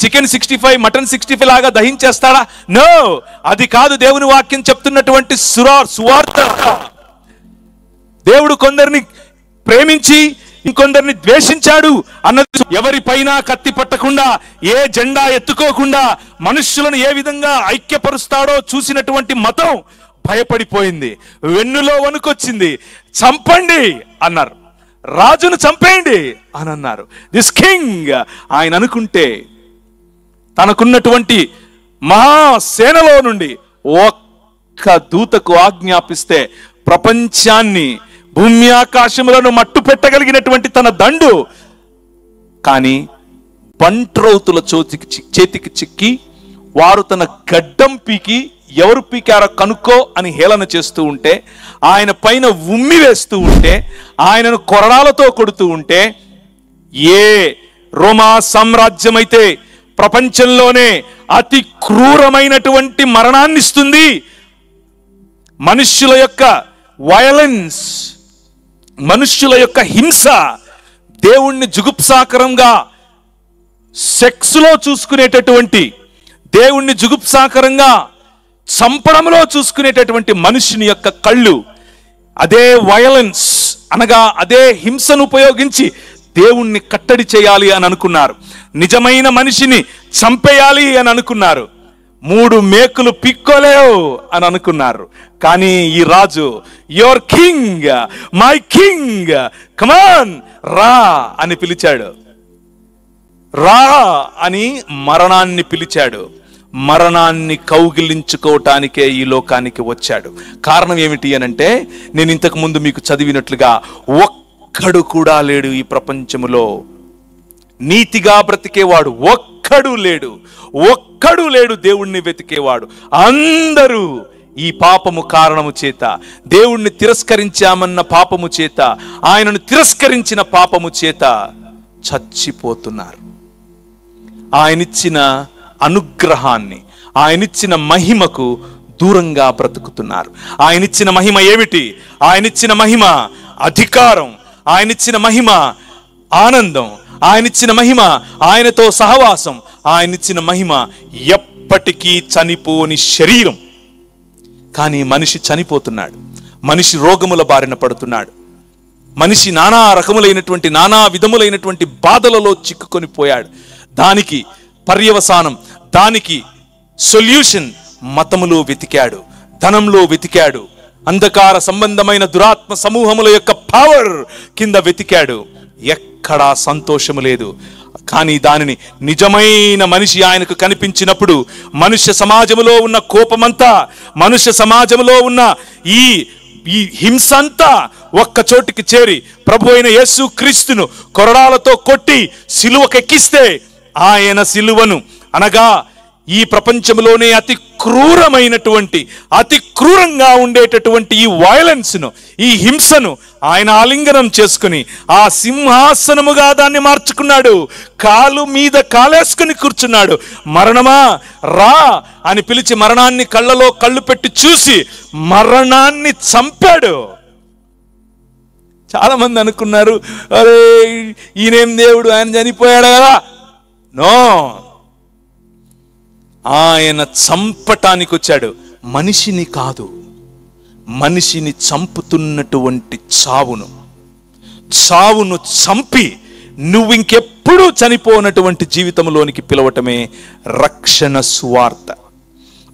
A: చికెన్ 65 మటన్ 65 లాగా దహించేస్తాడా? నో, అది కాదు దేవుని వాక్యం చెప్తున్నటువంటి సువార్త. దేవుడు కొందరిని ప్రేమించి ఇంకొందరిని ద్వేషించాడు అన్నది, ఎవరిపైన కత్తి పట్టకుండా, ఏ జెండా ఎత్తుకోకుండా మనుష్యులను ఏ విధంగా ఐక్యపరుస్తాడో చూసినటువంటి మతం భయపడిపోయింది, వెన్నులో వణుకొచ్చింది. చంపండి అన్నారు. రాజును చంపేయండి అని అన్నారు. దిస్ కింగ్ ఆయన అనుకుంటే తనకున్నటువంటి మహాసేనలో నుండి ఒక్క దూతకు ఆజ్ఞాపిస్తే ప్రపంచాన్ని, భూమి ఆకాశములను మట్టు పెట్టగలిగినటువంటి తన దండు కానీ బంట్రౌతుల చేతికి చిక్కి వారు తన గడ్డం పీకి ఎవరు పీకారో కనుక్కో అని హేళన చేస్తూ ఉంటే, ఆయన పైన ఉమ్మి వేస్తూ ఉంటే, ఆయనను కొరడాలతో కొడుతూ ఉంటే, ఏ రోమా సామ్రాజ్యం అయితే ప్రపంచంలోనే అతి క్రూరమైనటువంటి మరణాన్ని ఇస్తుంది, మనుష్యుల యొక్క వయలెన్స్, మనుష్యుల యొక్క హింస, దేవుణ్ణి జుగుప్సాకరంగా సెక్స్లో చూసుకునేటటువంటి, దేవుణ్ణి జుగుప్సాకరంగా చంపడంలో చూసుకునేటటువంటి మనుషుని యొక్క కళ్ళు అదే వయలెన్స్ అనగా అదే హింసను ఉపయోగించి దేవుణ్ణి కట్టడి చేయాలి అని అనుకున్నారు. నిజమైన మనిషిని చంపేయాలి అని అనుకున్నారు. 3 మేకులు పిక్కోలేవు అని అనుకున్నారు. కానీ ఈ రాజు, యువర్ కింగ్, మై కింగ్, కమాన్ రా అని పిలిచాడు. రా అని మరణాన్ని పిలిచాడు. మరణాన్ని కౌగిలించుకోవటానికే ఈ లోకానికి వచ్చాడు. కారణం ఏమిటి అనంటే, నేను ఇంతకు ముందు మీకు చదివినట్లుగా ఒక్కడు కూడా లేడు ఈ ప్రపంచములో నీతిగా బ్రతికేవాడు. ఒక్కడు లేడు దేవుణ్ణి వెతికేవాడు. అందరూ ఈ పాపము కారణము చేత, దేవుణ్ణి తిరస్కరించామన్న పాపము చేత, ఆయనను తిరస్కరించిన పాపము చేత చచ్చిపోతున్నారు. ఆయనిచ్చిన అనుగ్రహాన్ని, ఆయనిచ్చిన మహిమకు దూరంగా బ్రతుకుతున్నారు. ఆయనిచ్చిన మహిమ ఏమిటి? ఆయనిచ్చిన మహిమ అధికారం, ఆయనిచ్చిన మహిమ ఆనందం, ఆయనిచ్చిన మహిమ ఆయనతో సహవాసం, ఆయనిచ్చిన మహిమ ఎప్పటికీ చనిపోని శరీరం. కానీ మనిషి చనిపోతున్నాడు, మనిషి రోగముల బారిన పడుతున్నాడు, మనిషి నానా రకములైనటువంటి, నానా విధములైనటువంటి బాధలలో చిక్కుకొని పోయాడు. దానికి పర్యవసానం, దానికి సొల్యూషన్ మతములో వెతికాడు, ధనంలో వెతికాడు, అంధకార సంబంధమైన దురాత్మ సమూహముల యొక్క పవర్ కింద వెతికాడు. ఎక్కడా సంతోషము లేదు. కానీ దానిని నిజమైన మనిషి ఆయనకు కనిపించినప్పుడు మనుష్య సమాజములో ఉన్న కోపమంతా, మనుష్య సమాజములో ఉన్న ఈ హింస అంతా ఒక్క చోటికి చేరి ప్రభు అయిన యేసు క్రీస్తును కొరడాలతో కొట్టి సిలువకెక్కిస్తే, ఆయన సిలువను అనగా ఈ ప్రపంచంలోనే అతి క్రూరమైనటువంటి, అతి క్రూరంగా ఉండేటటువంటి ఈ వయలెన్స్ ను, ఈ హింసను ఆయన ఆలింగనం చేసుకుని ఆ సింహాసనముగా దాన్ని మార్చుకున్నాడు. కాలు మీద కాలేసుకుని కూర్చున్నాడు. మరణమా రా అని పిలిచి మరణాన్ని కళ్ళలో కళ్ళు పెట్టి చూసి మరణాన్ని చంపాడు. చాలా మంది అనుకున్నారు, అరే ఈయనేం దేవుడు, ఆయన చనిపోయాడు కదా. నో, ఆయన చంపటానికి వచ్చాడు. మనిషిని కాదు, మనిషిని చంపుతున్నటువంటి చావును చంపి నువ్వు ఇంకెప్పుడూ చనిపోనటువంటి జీవితంలోనికి పిలవటమే రక్షణ సువార్త.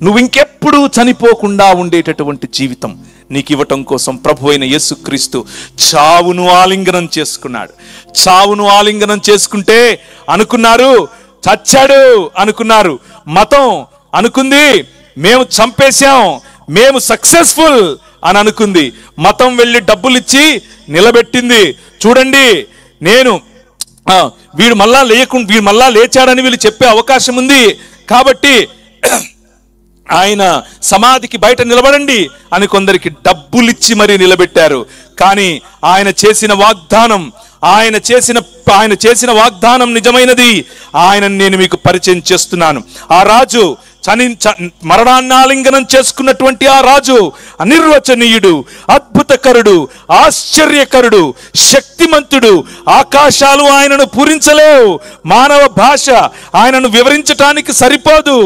A: నువ్వు ఇంకెప్పుడూ చనిపోకుండా ఉండేటటువంటి జీవితం నీకు ఇవ్వటం కోసం ప్రభు అయిన యేసుక్రీస్తు చావును ఆలింగనం చేసుకున్నాడు. చావును ఆలింగనం చేసుకుంటే అనుకున్నారు చచ్చాడు అనుకున్నారు. మతం అనుకుంది మేము చంపేశాం, మేము సక్సెస్ఫుల్ అని అనుకుంది. మతం వెళ్ళి డబ్బులు ఇచ్చి నిలబెట్టింది. చూడండి, వీడు మళ్ళా లేచాడని వీళ్ళు చెప్పే అవకాశం ఉంది కాబట్టి ఆయన సమాధికి బయట నిలబడండి అని కొందరికి డబ్బులిచ్చి మరీ నిలబెట్టారు. కానీ ఆయన చేసిన వాగ్దానం నిజమైనది. ఆయనను నేను మీకు పరిచయం చేస్తున్నాను. ఆ రాజు మరణాన్ని ఆలింగనం చేసుకున్నటువంటి ఆ రాజు అనిర్వచనీయుడు, అద్భుతకరుడు, ఆశ్చర్యకరుడు, శక్తిమంతుడు. ఆకాశాలు ఆయనను పూరించలేవు, మానవ భాష ఆయనను వివరించటానికి సరిపోదు,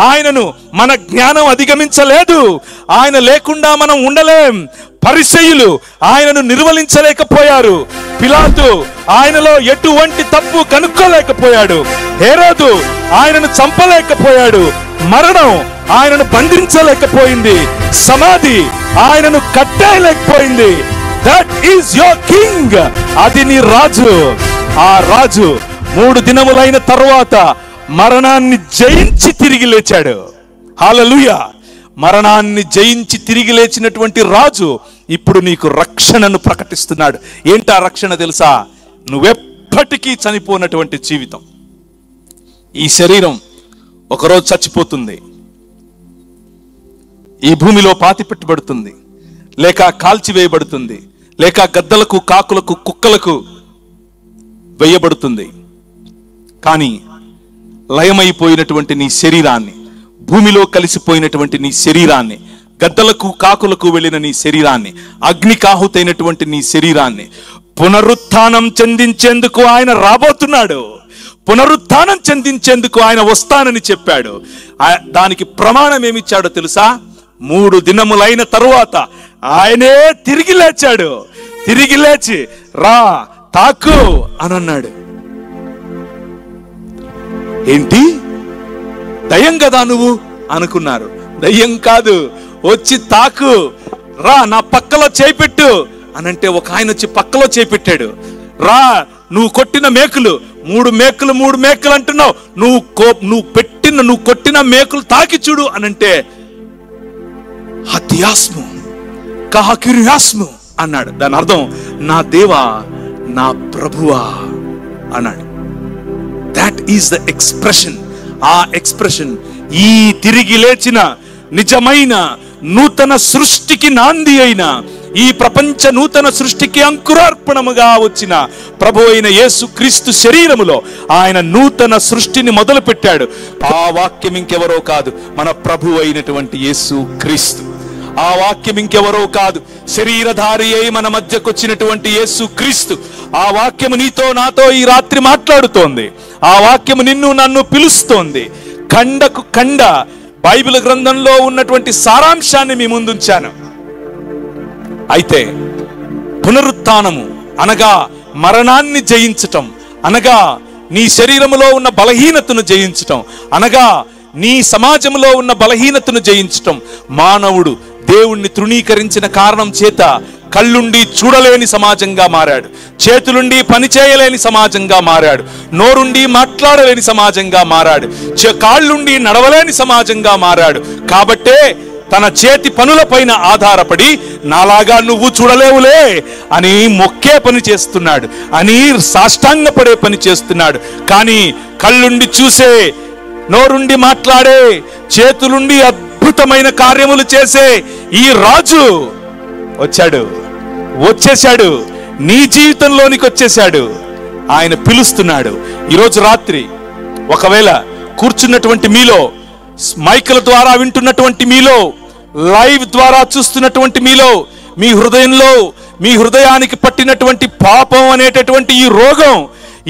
A: ఆయనను మన జ్ఞానం అధిగమించలేదు, ఆయన లేకుండా మనం ఉండలేం. పరిసయ్యులు ఆయనను నిర్వహించలేకపోయారు. పిలాతు ఆయనలో ఎటువంటి తప్పు కనుక్కోలేకపోయాడు. హేరోదు ఆయనను చంపలేకపోయాడు. మరణం ఆయనను బంధించలేకపోయింది. సమాధి ఆయనను కట్టేయలేకపోయింది. That is your king. అది నీ రాజు. ఆ రాజు 3 దినములైన తరువాత మరణాన్ని జయించి తిరిగి లేచాడు. హల్లెలూయా. మరణాన్ని జయించి తిరిగి లేచినటువంటి రాజు ఇప్పుడు నీకు రక్షణను ప్రకటిస్తున్నాడు. ఏంటా రక్షణ తెలుసా? నువ్వెప్పటికీ చనిపోనటువంటి జీవితం. ఈ శరీరం ఒకరోజు చచ్చిపోతుంది, ఈ భూమిలో పాతిపెట్టబడుతుంది, లేక కాల్చివేయబడుతుంది, లేక గద్దలకు, కాకులకు, కుక్కలకు వేయబడుతుంది. కానీ లయమైపోయినటువంటి నీ శరీరాన్ని, భూమిలో కలిసిపోయినటువంటి నీ శరీరాన్ని, గద్దలకు, కాకులకు వెళ్ళిన నీ శరీరాన్ని, అగ్నికాహుతైనటువంటి నీ శరీరాన్ని పునరుత్థానం చెందించేందుకు ఆయన రాబోతున్నాడు. పునరుత్థానం చెందించేందుకు ఆయన వస్తానని చెప్పాడు. దానికి ప్రమాణం ఏమిచ్చాడో తెలుసా? 3 దినములైన తరువాత ఆయనే తిరిగి లేచాడు. తిరిగి లేచి రా తాకు అని అన్నాడు. ఏంటి దయ్యం కదా నువ్వు అనుకున్నారు. దయ్యం కాదు, వచ్చి తాకు, రా నా పక్కలో చేపెట్టు అనంటే ఒక ఆయన వచ్చి పక్కలో చేపెట్టాడు. రా, నువ్వు కొట్టిన మేకులు 3 మేకులు అంటున్నావు, నువ్వు కొట్టిన మేకులు తాకి చూడు అనంటే హత్యాస్ము కహకిర్యాస్ము అన్నాడు. దాని అర్థం నా దేవా, నా ప్రభువా అన్నాడు. That is the expression. ఆ ఎక్స్ప్రెషన్ ఈ తిరిగి లేచిన నిజమైన నూతన సృష్టికి నాంది అయిన, ఈ ప్రపంచ నూతన సృష్టికి అంకురార్పణముగా వచ్చిన ప్రభు అయిన యేసు క్రీస్తు శరీరములో ఆయన నూతన సృష్టిని మొదలు పెట్టాడు. ఆ వాక్యం ఇంకెవరో కాదు, మన ప్రభు అయినటువంటి యేసు క్రీస్తు. ఆ వాక్యం ఇంకెవరో కాదు, శరీరధారి అయి మన మధ్యకు వచ్చినటువంటి యేసు క్రీస్తు. ఆ వాక్యము నీతో నాతో ఈ రాత్రి మాట్లాడుతోంది. ఆ వాక్యము నిన్ను నన్ను పిలుస్తోంది. ఖండకు ఖండ బైబిల్ గ్రంథంలో ఉన్నటువంటి సారాంశాన్ని మీ ముందుంచాను. అయితే పునరుత్థానము అనగా మరణాన్ని జయించటం, అనగా నీ శరీరములో ఉన్న బలహీనతను జయించటం, అనగా నీ సమాజంలో ఉన్న బలహీనతను జయించటం. మానవుడు దేవుణ్ణి తృణీకరించిన కారణం చేత కళ్ళుండి చూడలేని సమాజంగా మారాడు, చేతులుండి పనిచేయలేని సమాజంగా మారాడు, నోరుండి మాట్లాడలేని సమాజంగా మారాడు, కాళ్ళుండి నడవలేని సమాజంగా మారాడు. కాబట్టే తన చేతి పనులపైన ఆధారపడి నాలాగా నువ్వు చూడలేవులే అని మొక్కే పని చేస్తున్నాడు, అని సాష్టాంగపడే పని చేస్తున్నాడు. కానీ కళ్ళుండి చూసే, నోరుండి మాట్లాడే, చేతులుండి అద్భుతమైన కార్యములు చేసే ఈ రాజు వచ్చేశాడు, నీ జీవితంలోనికి వచ్చేశాడు. ఆయన పిలుస్తున్నాడు. ఈరోజు రాత్రి ఒకవేళ కూర్చున్నటువంటి మీలో, మైకుల ద్వారా వింటున్నటువంటి మీలో, లైవ్ ద్వారా చూస్తున్నటువంటి మీలో, మీ హృదయంలో, మీ హృదయానికి పట్టినటువంటి పాపం అనేటటువంటి ఈ రోగం,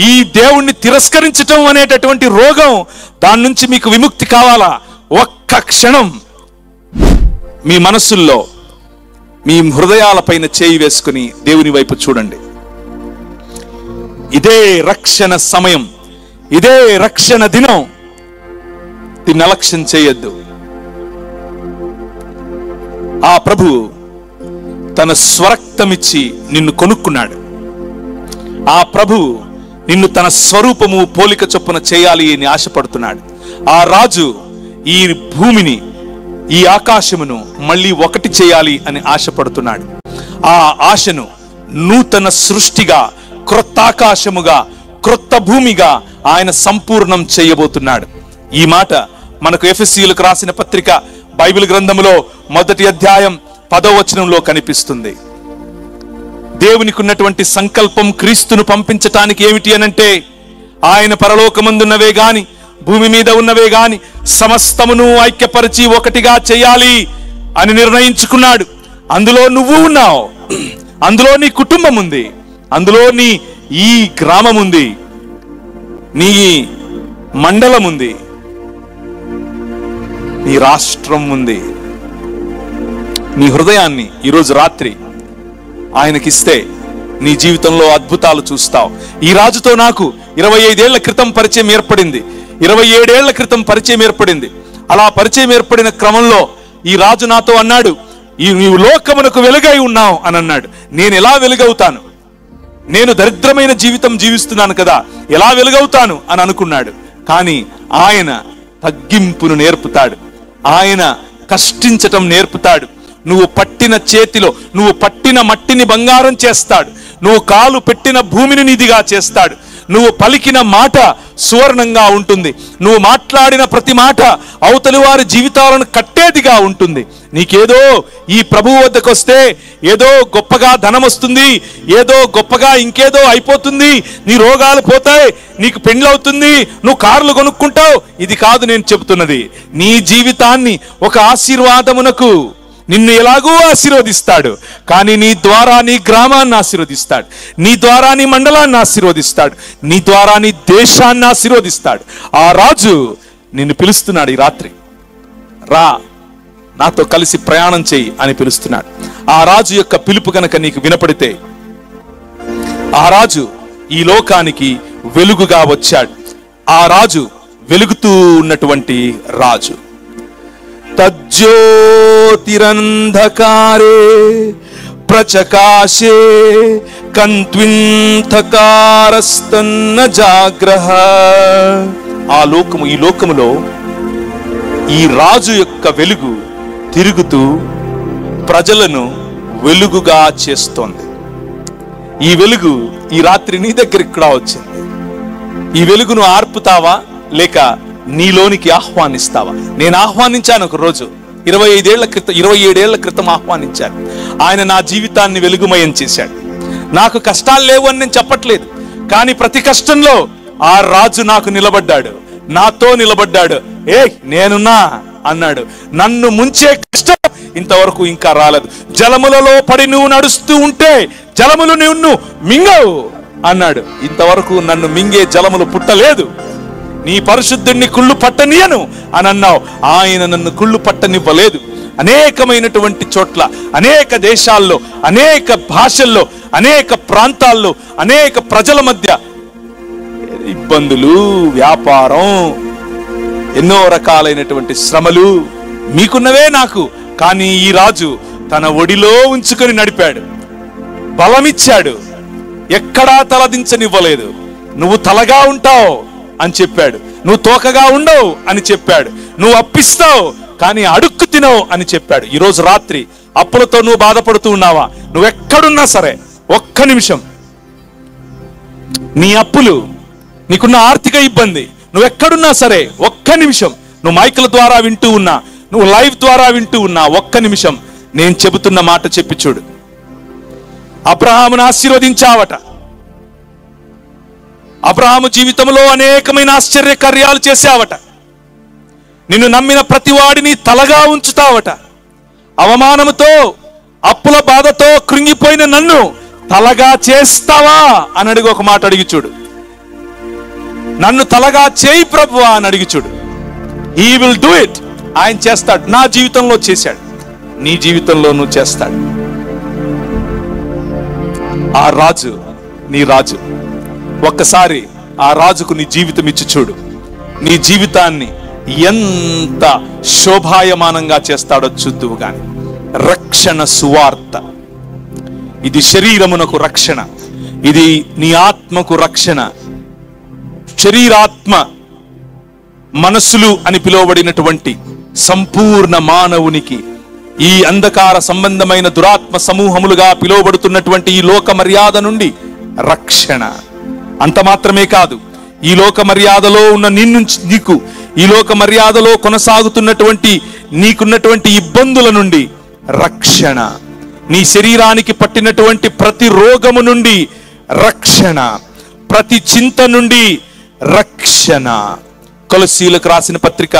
A: ఈ దేవుణ్ణి తిరస్కరించటం అనేటటువంటి రోగం, దాని నుంచి మీకు విముక్తి కావాలా? ఒక్క క్షణం మీ మనస్సుల్లో, మీ హృదయాలపైన చేయి వేసుకుని దేవుని వైపు చూడండి. ఇదే రక్షణ సమయం, ఇదే రక్షణ దినం. దీన్ని అలక్ష్యం చేయొద్దు. ఆ ప్రభు తన స్వరక్తమిచ్చి నిన్ను కొనుక్కున్నాడు. ఆ ప్రభు నిన్ను తన స్వరూపము పోలిక చొప్పున చేయాలి అని ఆశపడుతున్నాడు. ఆ రాజు ఈ భూమిని, ఈ ఆకాశమును మళ్ళీ ఒకటి చేయాలి అని ఆశపడుతున్నాడు. ఆ ఆశను నూతన సృష్టిగా, క్రొత్త ఆకాశముగా, క్రొత్త భూమిగా ఆయన సంపూర్ణం చేయబోతున్నాడు. ఈ మాట మనకు ఎఫెసీయులకు రాసిన పత్రిక బైబిల్ గ్రంథములో 1వ అధ్యాయం 10వ వచనంలో కనిపిస్తుంది. దేవునికి ఉన్నటువంటి సంకల్పం క్రీస్తును పంపించటానికి ఏమిటి అనంటే, ఆయన పరలోకమందున్నవే గాని భూమి మీద ఉన్నవే గాని సమస్తమును ఐక్యపరిచి ఒకటిగా చేయాలి అని నిర్ణయించుకున్నాడు. అందులో నువ్వు ఉన్నావు, అందులో నీ కుటుంబం ఉంది, అందులో నీ ఈ గ్రామం ఉంది, నీ మండలం ఉంది, నీ రాష్ట్రం ఉంది. నీ హృదయాన్ని ఈరోజు రాత్రి ఆయనకిస్తే నీ జీవితంలో అద్భుతాలు చూస్తావు. ఈ రాజుతో నాకు 25 ఏళ్ల క్రితం పరిచయం ఏర్పడింది, 27 ఏళ్ల క్రితం పరిచయం ఏర్పడింది. అలా పరిచయం ఏర్పడిన క్రమంలో ఈ రాజు నాతో అన్నాడు, నీవు లోకమునకు వెలుగై ఉన్నావు అని అన్నాడు. నేను ఎలా వెలుగవుతాను? నేను దరిద్రమైన జీవితం జీవిస్తున్నాను కదా, ఎలా వెలుగవుతాను అని అనుకున్నాడు. కానీ ఆయన తగ్గింపును నేర్పుతాడు, ఆయన కష్టించటం నేర్పుతాడు. నువ్వు పట్టిన చేతిలో నువ్వు పట్టిన మట్టిని బంగారం చేస్తాడు, నువ్వు కాలు పెట్టిన భూమిని నిధిగా చేస్తాడు, నువ్వు పలికిన మాట సువర్ణంగా ఉంటుంది, నువ్వు మాట్లాడిన ప్రతి మాట అవతలి వారి జీవితాలను కట్టేదిగా ఉంటుంది. నీకేదో ఈ ప్రభువు వద్దకు వస్తే ఏదో గొప్పగా ధనం వస్తుంది, ఏదో గొప్పగా ఇంకేదో అయిపోతుంది, నీ రోగాలు పోతాయి, నీకు పెండ్లవుతుంది, నువ్వు కార్లు కొనుక్కుంటావు, ఇది కాదు నేను చెబుతున్నది. నీ జీవితాన్ని ఒక ఆశీర్వాదమునకు నిన్ను ఎలాగూ ఆశీర్వదిస్తాడు, కానీ నీ ద్వారా నీ గ్రామాన్ని ఆశీర్వదిస్తాడు, నీ ద్వారా నీ మండలాన్ని ఆశీర్వదిస్తాడు, నీ ద్వారా నీ దేశాన్ని ఆశీర్వదిస్తాడు. ఆ రాజు నిన్ను పిలుస్తున్నాడు, ఈ రాత్రి రా నాతో కలిసి ప్రయాణం చేయి అని పిలుస్తున్నాడు. ఆ రాజు యొక్క పిలుపు కనుక నీకు వినపడితే, ఆ రాజు ఈ లోకానికి వెలుగుగా వచ్చాడు. ఆ రాజు వెలుగుతూ ఉన్నటువంటి రాజు. తజ్యోతిరంధకారే ప్రచకాశే కంత్వింతకారస్తన్న జాగ్రహ. ఈ లోకములో ఈ రాజు యొక్క వెలుగు తిరుగుతూ ప్రజలను వెలుగుగా చేస్తోంది. ఈ వెలుగు ఈ రాత్రి నీ దగ్గరికి కూడా వచ్చింది. ఈ వెలుగును ఆర్పుతావా లేక నీలోనికి ఆహ్వానిస్తావా? నేను ఆహ్వానించాను ఒక రోజు, 27 ఏళ్ల క్రితం ఆహ్వానించాను. ఆయన నా జీవితాన్ని వెలుగుమయం చేశాడు. నాకు కష్టాలు లేవు అని నేను చెప్పట్లేదు, కానీ ప్రతి కష్టంలో ఆ రాజు నాకు నిలబడ్డాడు, నాతో నిలబడ్డాడు. నేనున్నా అన్నాడు. నన్ను ముంచే కష్టం ఇంతవరకు ఇంకా రాలేదు. జలములలో పడి నువ్వు నడుస్తూ ఉంటే జలములు నిన్ను మింగవు అన్నాడు. ఇంతవరకు నన్ను మింగే జలములు పుట్టలేదు. నీ పరిశుద్ధుణ్ణి కుళ్ళు పట్టనీయను అని అన్నావు. ఆయన నన్ను కుళ్ళు పట్టనివ్వలేదు. అనేకమైనటువంటి చోట్ల, అనేక దేశాల్లో, అనేక భాషల్లో, అనేక ప్రాంతాల్లో, అనేక ప్రజల మధ్య ఇబ్బందులు, వ్యాపారం, ఎన్నో రకాలైనటువంటి శ్రమలు మీకున్నవే నాకు. కానీ ఈ రాజు తన ఒడిలో ఉంచుకొని నడిపాడు, బలమిచ్చాడు, ఎక్కడా తలదించనివ్వలేదు. నువ్వు తలగా ఉంటావు అని చెప్పాడు, నువ్వు తోకగా ఉండవు అని చెప్పాడు, నువ్వు అప్పిస్తావు కానీ అడుక్కు తినవు అని చెప్పాడు. ఈరోజు రాత్రి అప్పులతో నువ్వు బాధపడుతూ ఉన్నావా? నువ్వెక్కడున్నా సరే ఒక్క నిమిషం, నీ అప్పులు, నీకున్న ఆర్థిక ఇబ్బంది, నువ్వెక్కడున్నా సరే ఒక్క నిమిషం, నువ్వు మైకుల ద్వారా వింటూ ఉన్నా, నువ్వు లైవ్ ద్వారా వింటూ ఉన్నా, ఒక్క నిమిషం నేను చెబుతున్న మాట చెప్పి చూడు. అబ్రహామును ఆశీర్వదించావట. అబ్రహాము జీవితంలో అనేకమైన ఆశ్చర్య కార్యాలు చేశావట. నిన్ను నమ్మిన ప్రతి వాడిని తలగా ఉంచుతావట. అవమానముతో, అప్పుల బాధతో కృంగిపోయిన నన్ను తలగా చేస్తావా అని అడిగి ఒక మాట అడిగి చూడు. నన్ను తలగా చేయి ప్రభువా అని అడిగి చూడు. He will do it. ఆయన చేస్తాడు. నా జీవితంలో చేశాడు, నీ జీవితంలో నువ్వు చేస్తాడు. ఆ రాజు నీ రాజు. ఒక్కసారి ఆ రాజుకు నీ జీవితం ఇచ్చి చూడు. నీ జీవితాన్ని ఎంత శోభాయమానంగా చేస్తాడో చూద్దువు గాని. రక్షణ సువార్త, ఇది శరీరమునకు రక్షణ, ఇది నీ ఆత్మకు రక్షణ. శరీరాత్మ మనస్సులు అని పిలువబడినటువంటి సంపూర్ణ మానవునికి ఈ అంధకార సంబంధమైన దురాత్మ సమూహములుగా పిలువబడుతున్నటువంటి ఈ లోక మర్యాద నుండి రక్షణ. అంత మాత్రమే కాదు, ఈ లోక మర్యాదలో ఉన్న నీకు, ఈ లోక మర్యాదలో కొనసాగుతున్నటువంటి నీకున్నటువంటి ఇబ్బందుల నుండి రక్షణ. నీ శరీరానికి పట్టినటువంటి ప్రతి రోగము నుండి రక్షణ, ప్రతి చింత నుండి రక్షణ. కొలస్సీలకు రాసిన పత్రిక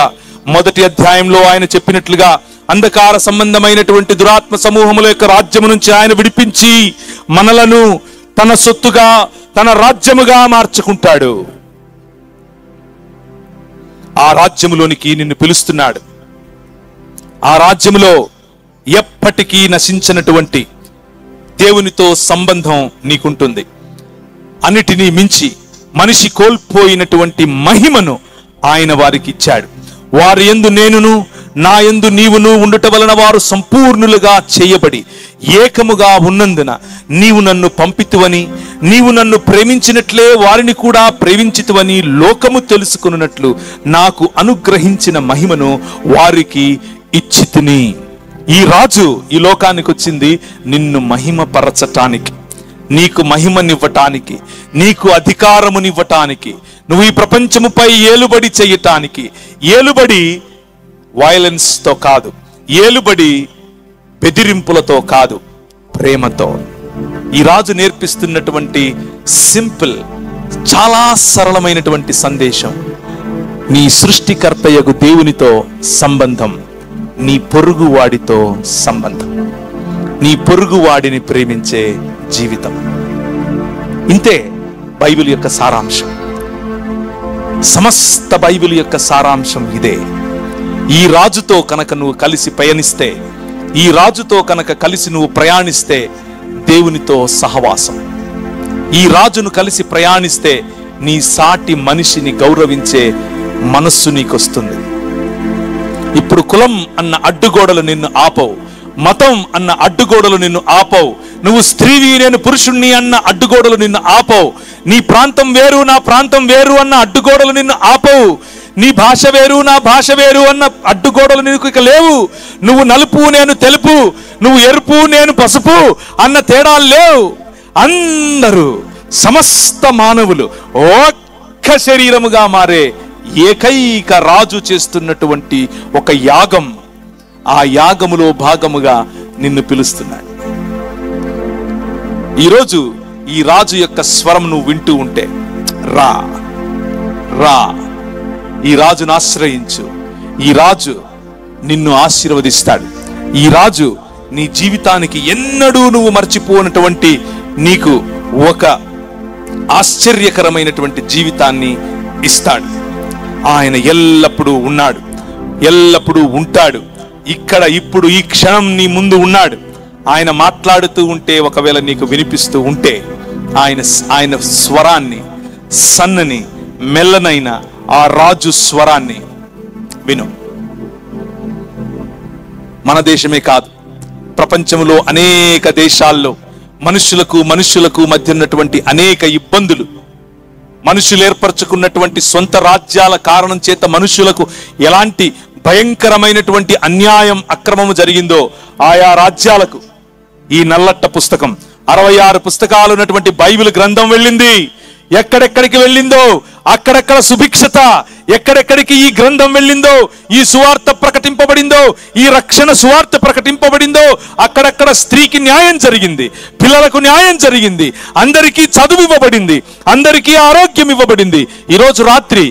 A: 1వ అధ్యాయంలో ఆయన చెప్పినట్లుగా అంధకార సంబంధమైనటువంటి దురాత్మ సమూహముల యొక్క రాజ్యము నుంచి ఆయన విడిపించి మనలను తన సొత్తుగా, తన రాజ్యముగా మార్చుకుంటాడు. ఆ రాజ్యములోనికి నిన్ను పిలుస్తున్నాడు. ఆ రాజ్యములో ఎప్పటికీ నశించినటువంటి దేవునితో సంబంధం నీకుంటుంది. అన్నిటినీ మించి మనిషి కోల్పోయినటువంటి మహిమను ఆయన వారికి ఇచ్చాడు. వారి యందు నేనును, నా యందు నీవును ఉండుట వలన వారు సంపూర్ణులుగా చేయబడి ఏకముగా ఉన్నందున నీవు నన్ను పంపితువని, నీవు నన్ను ప్రేమించినట్లే వారిని కూడా ప్రేమించితువని లోకము తెలుసుకున్నట్లు నాకు అనుగ్రహించిన మహిమను వారికి ఇచ్చితిని. ఈ రాజు ఈ లోకానికి వచ్చింది నిన్ను మహిమపరచటానికి, నీకు మహిమనివ్వటానికి, నీకు అధికారమునివ్వటానికి, నువ్వు ఈ ప్రపంచముపై ఏలుబడి చేయటానికి. ఏలుబడి వైలెన్స్ తో కాదు, ఏలుబడి బెదిరింపులతో కాదు, ప్రేమతో. ఈ రాజు నేర్పిస్తున్నటువంటి సింపుల్, చాలా సరళమైనటువంటి సందేశం, నీ సృష్టికర్తయగు దేవునితో సంబంధం, నీ పొరుగు వాడితో సంబంధం, నీ పొరుగు వాడిని ప్రేమించే జీవితం. ఇంతే బైబిల్ యొక్క సారాంశం. సమస్త బైబిల్ యొక్క సారాంశం ఇదే. ఈ రాజుతో కనుక నువ్వు కలిసి పయనిస్తే, ఈ రాజుతో కనుక కలిసి నువ్వు ప్రయాణిస్తే దేవునితో సహవాసం. ఈ రాజును కలిసి ప్రయాణిస్తే నీ సాటి మనిషిని గౌరవించే మనస్సు నీకొస్తుంది. ఇప్పుడు కులం అన్న అడ్డుగోడలు నిన్ను ఆపవు, మతం అన్న అడ్డుగోడలు నిన్ను ఆపవు, నువ్వు స్త్రీవి నేను పురుషుణ్ణి అన్న అడ్డుగోడలు నిన్ను ఆపవు, నీ ప్రాంతం వేరు నా ప్రాంతం వేరు అన్న అడ్డుగోడలు నిన్ను ఆపవు, నీ భాష వేరు నా భాష వేరు అన్న అడ్డుగోడలు నీకు ఇక లేవు. నువ్వు నలుపు నేను తెలుపు, నువ్వు ఎరుపు నేను పసుపు అన్న తేడాలు లేవు. అందరూ సమస్త మానవులు ఒక్క శరీరముగా మారే ఏకైక రాజు చేస్తున్నటువంటి ఒక యాగం, ఆ యాగములో భాగముగా నిన్ను పిలుస్తున్నాడు. ఈరోజు ఈ రాజు యొక్క స్వరం నువ్వు వింటూ ఉంటే, రా రా, ఈ రాజును ఆశ్రయించు. ఈ రాజు నిన్ను ఆశీర్వదిస్తాడు. ఈ రాజు నీ జీవితానికి ఎన్నడూ నువ్వు మర్చిపోనటువంటి, నీకు ఒక ఆశ్చర్యకరమైనటువంటి జీవితాన్ని ఇస్తాడు. ఆయన ఎల్లప్పుడూ ఉన్నాడు, ఎల్లప్పుడూ ఉంటాడు. ఇక్కడ ఇప్పుడు ఈ క్షణం నీ ముందు ఉన్నాడు. ఆయన మాట్లాడుతూ ఉంటే, ఒకవేళ నీకు వినిపిస్తూ ఉంటే, ఆయన స్వరాన్ని, సన్నని మెల్లనైన ఆ రాజు స్వరాన్ని విను. మన దేశమే కాదు, ప్రపంచంలో అనేక దేశాల్లో మనుషులకు మధ్య ఉన్నటువంటి అనేక ఇబ్బందులు, మనుషులు ఏర్పరచుకున్నటువంటి సొంత రాజ్యాల కారణం చేత మనుషులకు ఎలాంటి భయంకరమైనటువంటి అన్యాయం, అక్రమము జరిగిందో ఆయా రాజ్యాలకు ఈ నల్లట్ట పుస్తకం, 66 పుస్తకాలు ఉన్నటువంటి బైబిల్ గ్రంథం వెళ్ళింది. ఎక్కడెక్కడికి వెళ్ళిందో అక్కడెక్కడ సుభిక్షత, ఎక్కడెక్కడికి ఈ గ్రంథం వెళ్ళిందో, ఈ సువార్త ప్రకటింపబడిందో, ఈ రక్షణ సువార్త ప్రకటింపబడిందో అక్కడక్కడ స్త్రీకి న్యాయం జరిగింది, పిల్లలకు న్యాయం జరిగింది, అందరికీ చదువు ఇవ్వబడింది, అందరికీ ఆరోగ్యం ఇవ్వబడింది. ఈరోజు రాత్రి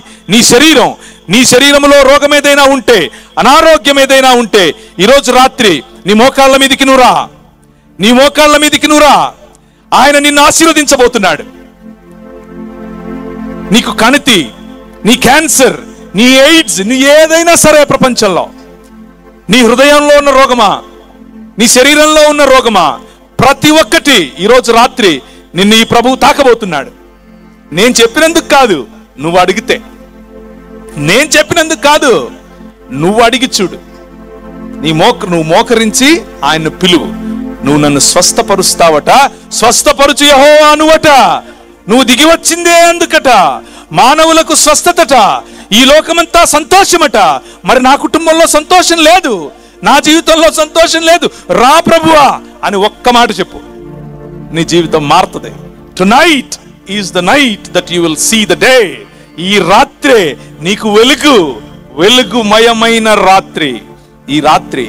A: నీ శరీరంలో రోగం ఏదైనా ఉంటే, అనారోగ్యం ఏదైనా ఉంటే, ఈరోజు రాత్రి నీ మోకాళ్ళ మీదికి నువ్వురా, నీ మోకాళ్ళ మీదికి నువ్వురా. ఆయన నిన్ను ఆశీర్వదించబోతున్నాడు. నీకు కణితి, నీ క్యాన్సర్, నీ ఎయిడ్స్, నీ ఏదైనా సరే ప్రపంచంలో, నీ హృదయంలో ఉన్న రోగమా, నీ శరీరంలో ఉన్న రోగమా, ప్రతి ఒక్కటి ఈరోజు రాత్రి నిన్ను ఈ ప్రభువు తాకబోతున్నాడు. నేను చెప్పినందుకు కాదు, నువ్వు అడిగితే. నేను చెప్పినందుకు కాదు, నువ్వు అడిగి చూడు. నువ్వు మోకరించి ఆయన్ను పిలువు. నువ్వు నన్ను స్వస్థపరుస్తావట, స్వస్థపరుచు యెహోవా అనువట. నువ్వు దిగి వచ్చిందే అందుకట, మానవులకు స్వస్థతట, ఈ లోకమంతా సంతోషమట. మరి నా కుటుంబంలో సంతోషం లేదు, నా జీవితంలో సంతోషం లేదు, రా ప్రభువా అని ఒక్క మాట చెప్పు, నీ జీవితం మారుతుంది. Tonight is the night that you will see the day. ఈ రాత్రే నీకు వెలుగుమయమైన రాత్రి. ఈ రాత్రి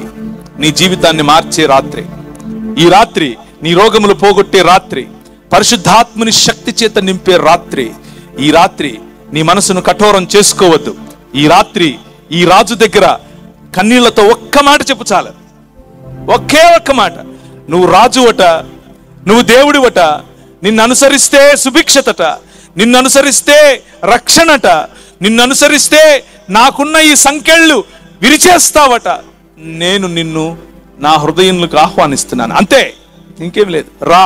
A: నీ జీవితాన్ని మార్చే రాత్రి. ఈ రాత్రి నీ రోగములు పోగొట్టే రాత్రి, పరిశుద్ధాత్మని శక్తి చేత నింపే రాత్రి. ఈ రాత్రి నీ మనసును కఠోరం చేసుకోవద్దు. ఈ రాత్రి ఈ రాజు దగ్గర కన్నీళ్లతో ఒక్క మాట చెప్పు చాలు, ఒకే ఒక్క మాట. నువ్వు రాజువట, నువ్వు దేవుడివట, నిన్ను అనుసరిస్తే సుభిక్షతట, నిన్ను అనుసరిస్తే రక్షణట, నిన్ను అనుసరిస్తే నాకున్న ఈ సంకెళ్ళు విరిచేస్తావట. నేను నిన్ను నా హృదయంలోకి ఆహ్వానిస్తున్నాను, అంతే, ఇంకేం లేదు. రా,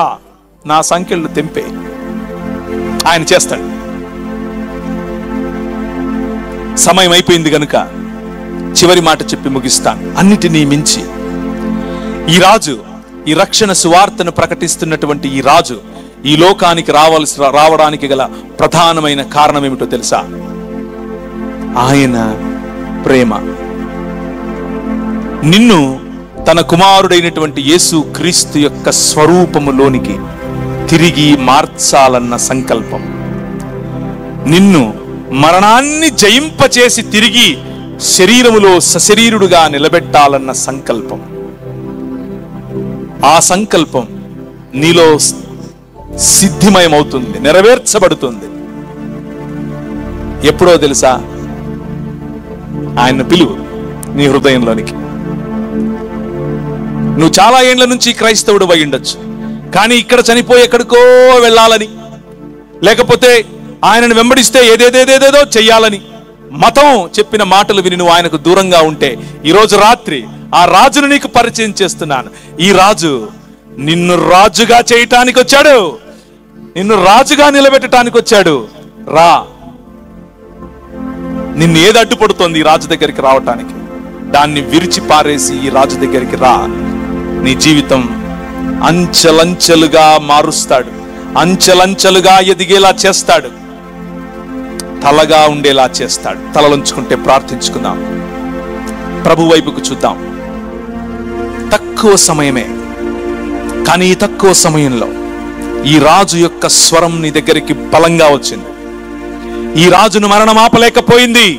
A: నా సంకెళ్ళు తెంపే. ఆయన చేస్తాడు. సమయం అయిపోయింది గనుక చివరి మాట చెప్పి ముగిస్తాను. అన్నిటినీ మించి ఈ రాజు, ఈ రక్షణ సువార్తను ప్రకటిస్తున్నటువంటి ఈ రాజు ఈ లోకానికి రావడానికి గల ప్రధానమైన కారణం ఏమిటో తెలుసా? ఆయన ప్రేమ. నిన్ను తన కుమారుడైనటువంటి యేసు క్రీస్తు యొక్క స్వరూపములోనికి తిరిగి మార్చాలన్న సంకల్పం, నిన్ను మరణాన్ని జయింపచేసి తిరిగి శరీరములో సశరీరుడుగా నిలబెట్టాలన్న సంకల్పం. ఆ సంకల్పం నీలో సిద్ధిమయమవుతుంది, నెరవేర్చబడుతుంది. ఎప్పుడో తెలుసా? ఆయన పిలువు నీ హృదయంలోనికి. నువ్వు చాలా ఏండ్ల నుంచి క్రైస్తవుడు అయి ఉండొచ్చు, కానీ ఇక్కడ చనిపోయి ఎక్కడికో వెళ్ళాలని, లేకపోతే ఆయనను వెంబడిస్తే ఏదేదేదేదేదో చెయ్యాలని మతం చెప్పిన మాటలు విని నువ్వు ఆయనకు దూరంగా ఉంటే, ఈరోజు రాత్రి ఆ రాజును నీకు పరిచయం చేస్తున్నాను. ఈ రాజు నిన్ను రాజుగా చేయటానికి వచ్చాడు, నిన్ను రాజుగా నిలబెట్టడానికి వచ్చాడు. రా. నిన్ను ఏది అడ్డుపడుతోంది ఈ రాజు దగ్గరికి రావటానికి? దాన్ని విరిచి పారేసి ఈ రాజు దగ్గరికి రా. నీ జీవితం అంచెలంచెలుగా మారుస్తాడు, అంచెలంచెలుగా ఎదిగేలా చేస్తాడు, తలగా ఉండేలా చేస్తాడు. తలలుంచుకుంటే ప్రార్థించుకుందాం, ప్రభు వైపుకు చూద్దాం. తక్కువ సమయమే, కానీ ఈ తక్కువ సమయంలో ఈ రాజు యొక్క స్వరం నీ దగ్గరికి బలంగా వచ్చింది. ఈ రాజును మరణం ఆపలేకపోయింది.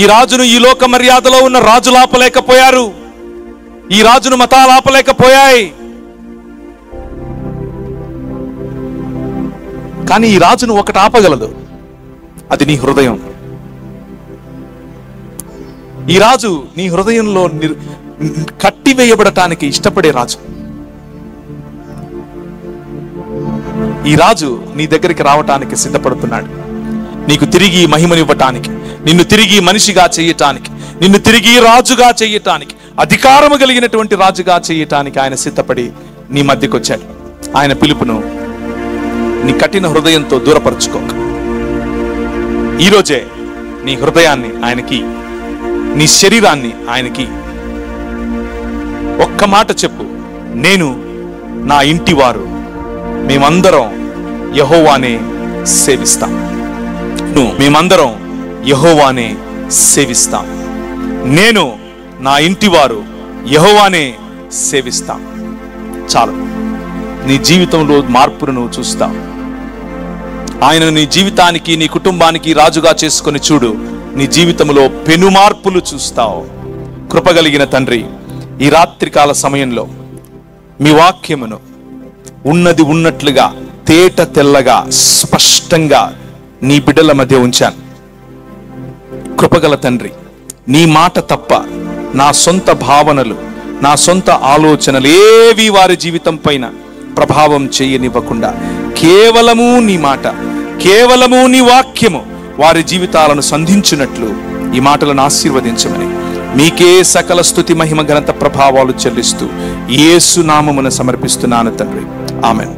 A: ఈ రాజును ఈ లోక మర్యాదలో ఉన్న రాజులు ఆపలేకపోయారు. ఈ రాజును మతాలు ఆపలేకపోయాయి. కానీ ఈ రాజును ఒకటి ఆపగలదు, అది నీ హృదయం. ఈ రాజు నీ హృదయంలో కట్టివేయబడటానికి ఇష్టపడే రాజు. ఈ రాజు నీ దగ్గరికి రావటానికి సిద్ధపడుతున్నాడు. నీకు తిరిగి మహిమనివ్వటానికి, నిన్ను తిరిగి మనిషిగా చేయటానికి, నిన్ను తిరిగి రాజుగా చేయటానికి, అధికారము కలిగినటువంటి రాజుగా చేయటానికి ఆయన సిద్ధపడి నీ మధ్యకు వచ్చాడు. ఆయన పిలుపును నీ కఠిన హృదయంతో దూరపరుచుకోక, ఈరోజే నీ హృదయాన్ని ఆయనకి, నీ శరీరాన్ని ఆయనకి. ఒక్క మాట చెప్పు, నేను, నా ఇంటి వారు, మేమందరం యెహోవానే సేవిస్తాం. మేమందరం యెహోవానే సేవిస్తాం. నేను, నా ఇంటి వారు యెహోవానే సేవిస్తాం. చాలు. నీ జీవితంలో మార్పును నువ్వు చూస్తావు. ఆయనను నీ జీవితానికి, నీ కుటుంబానికి రాజుగా చేసుకొని చూడు. నీ జీవితంలో పెను మార్పులు చూస్తావు. కృపగలిగిన తండ్రి, ఈ రాత్రికాల సమయంలో మీ వాక్యమును ఉన్నది ఉన్నట్లుగా తేట తెల్లగా స్పష్టంగా నీ బిడ్డల మధ్య ఉంచాను. కృపగల తండ్రి, నీ మాట తప్ప నా సొంత భావనలు, నా సొంత ఆలోచనలు ఏవి వారి జీవితం పైన ప్రభావం చేయనివ్వకుండా కేవలము నీ మాట, కేవలము నీ వాక్యము వారి జీవితాలను సంధించినట్లు ఈ మాటలను ఆశీర్వదించమని మీకే సకల స్తుతి మహిమ ఘనత ప్రభావాలు చెల్లిస్తూ యేసు నామమున సమర్పిస్తున్నాను తండ్రి. ఆమెన్.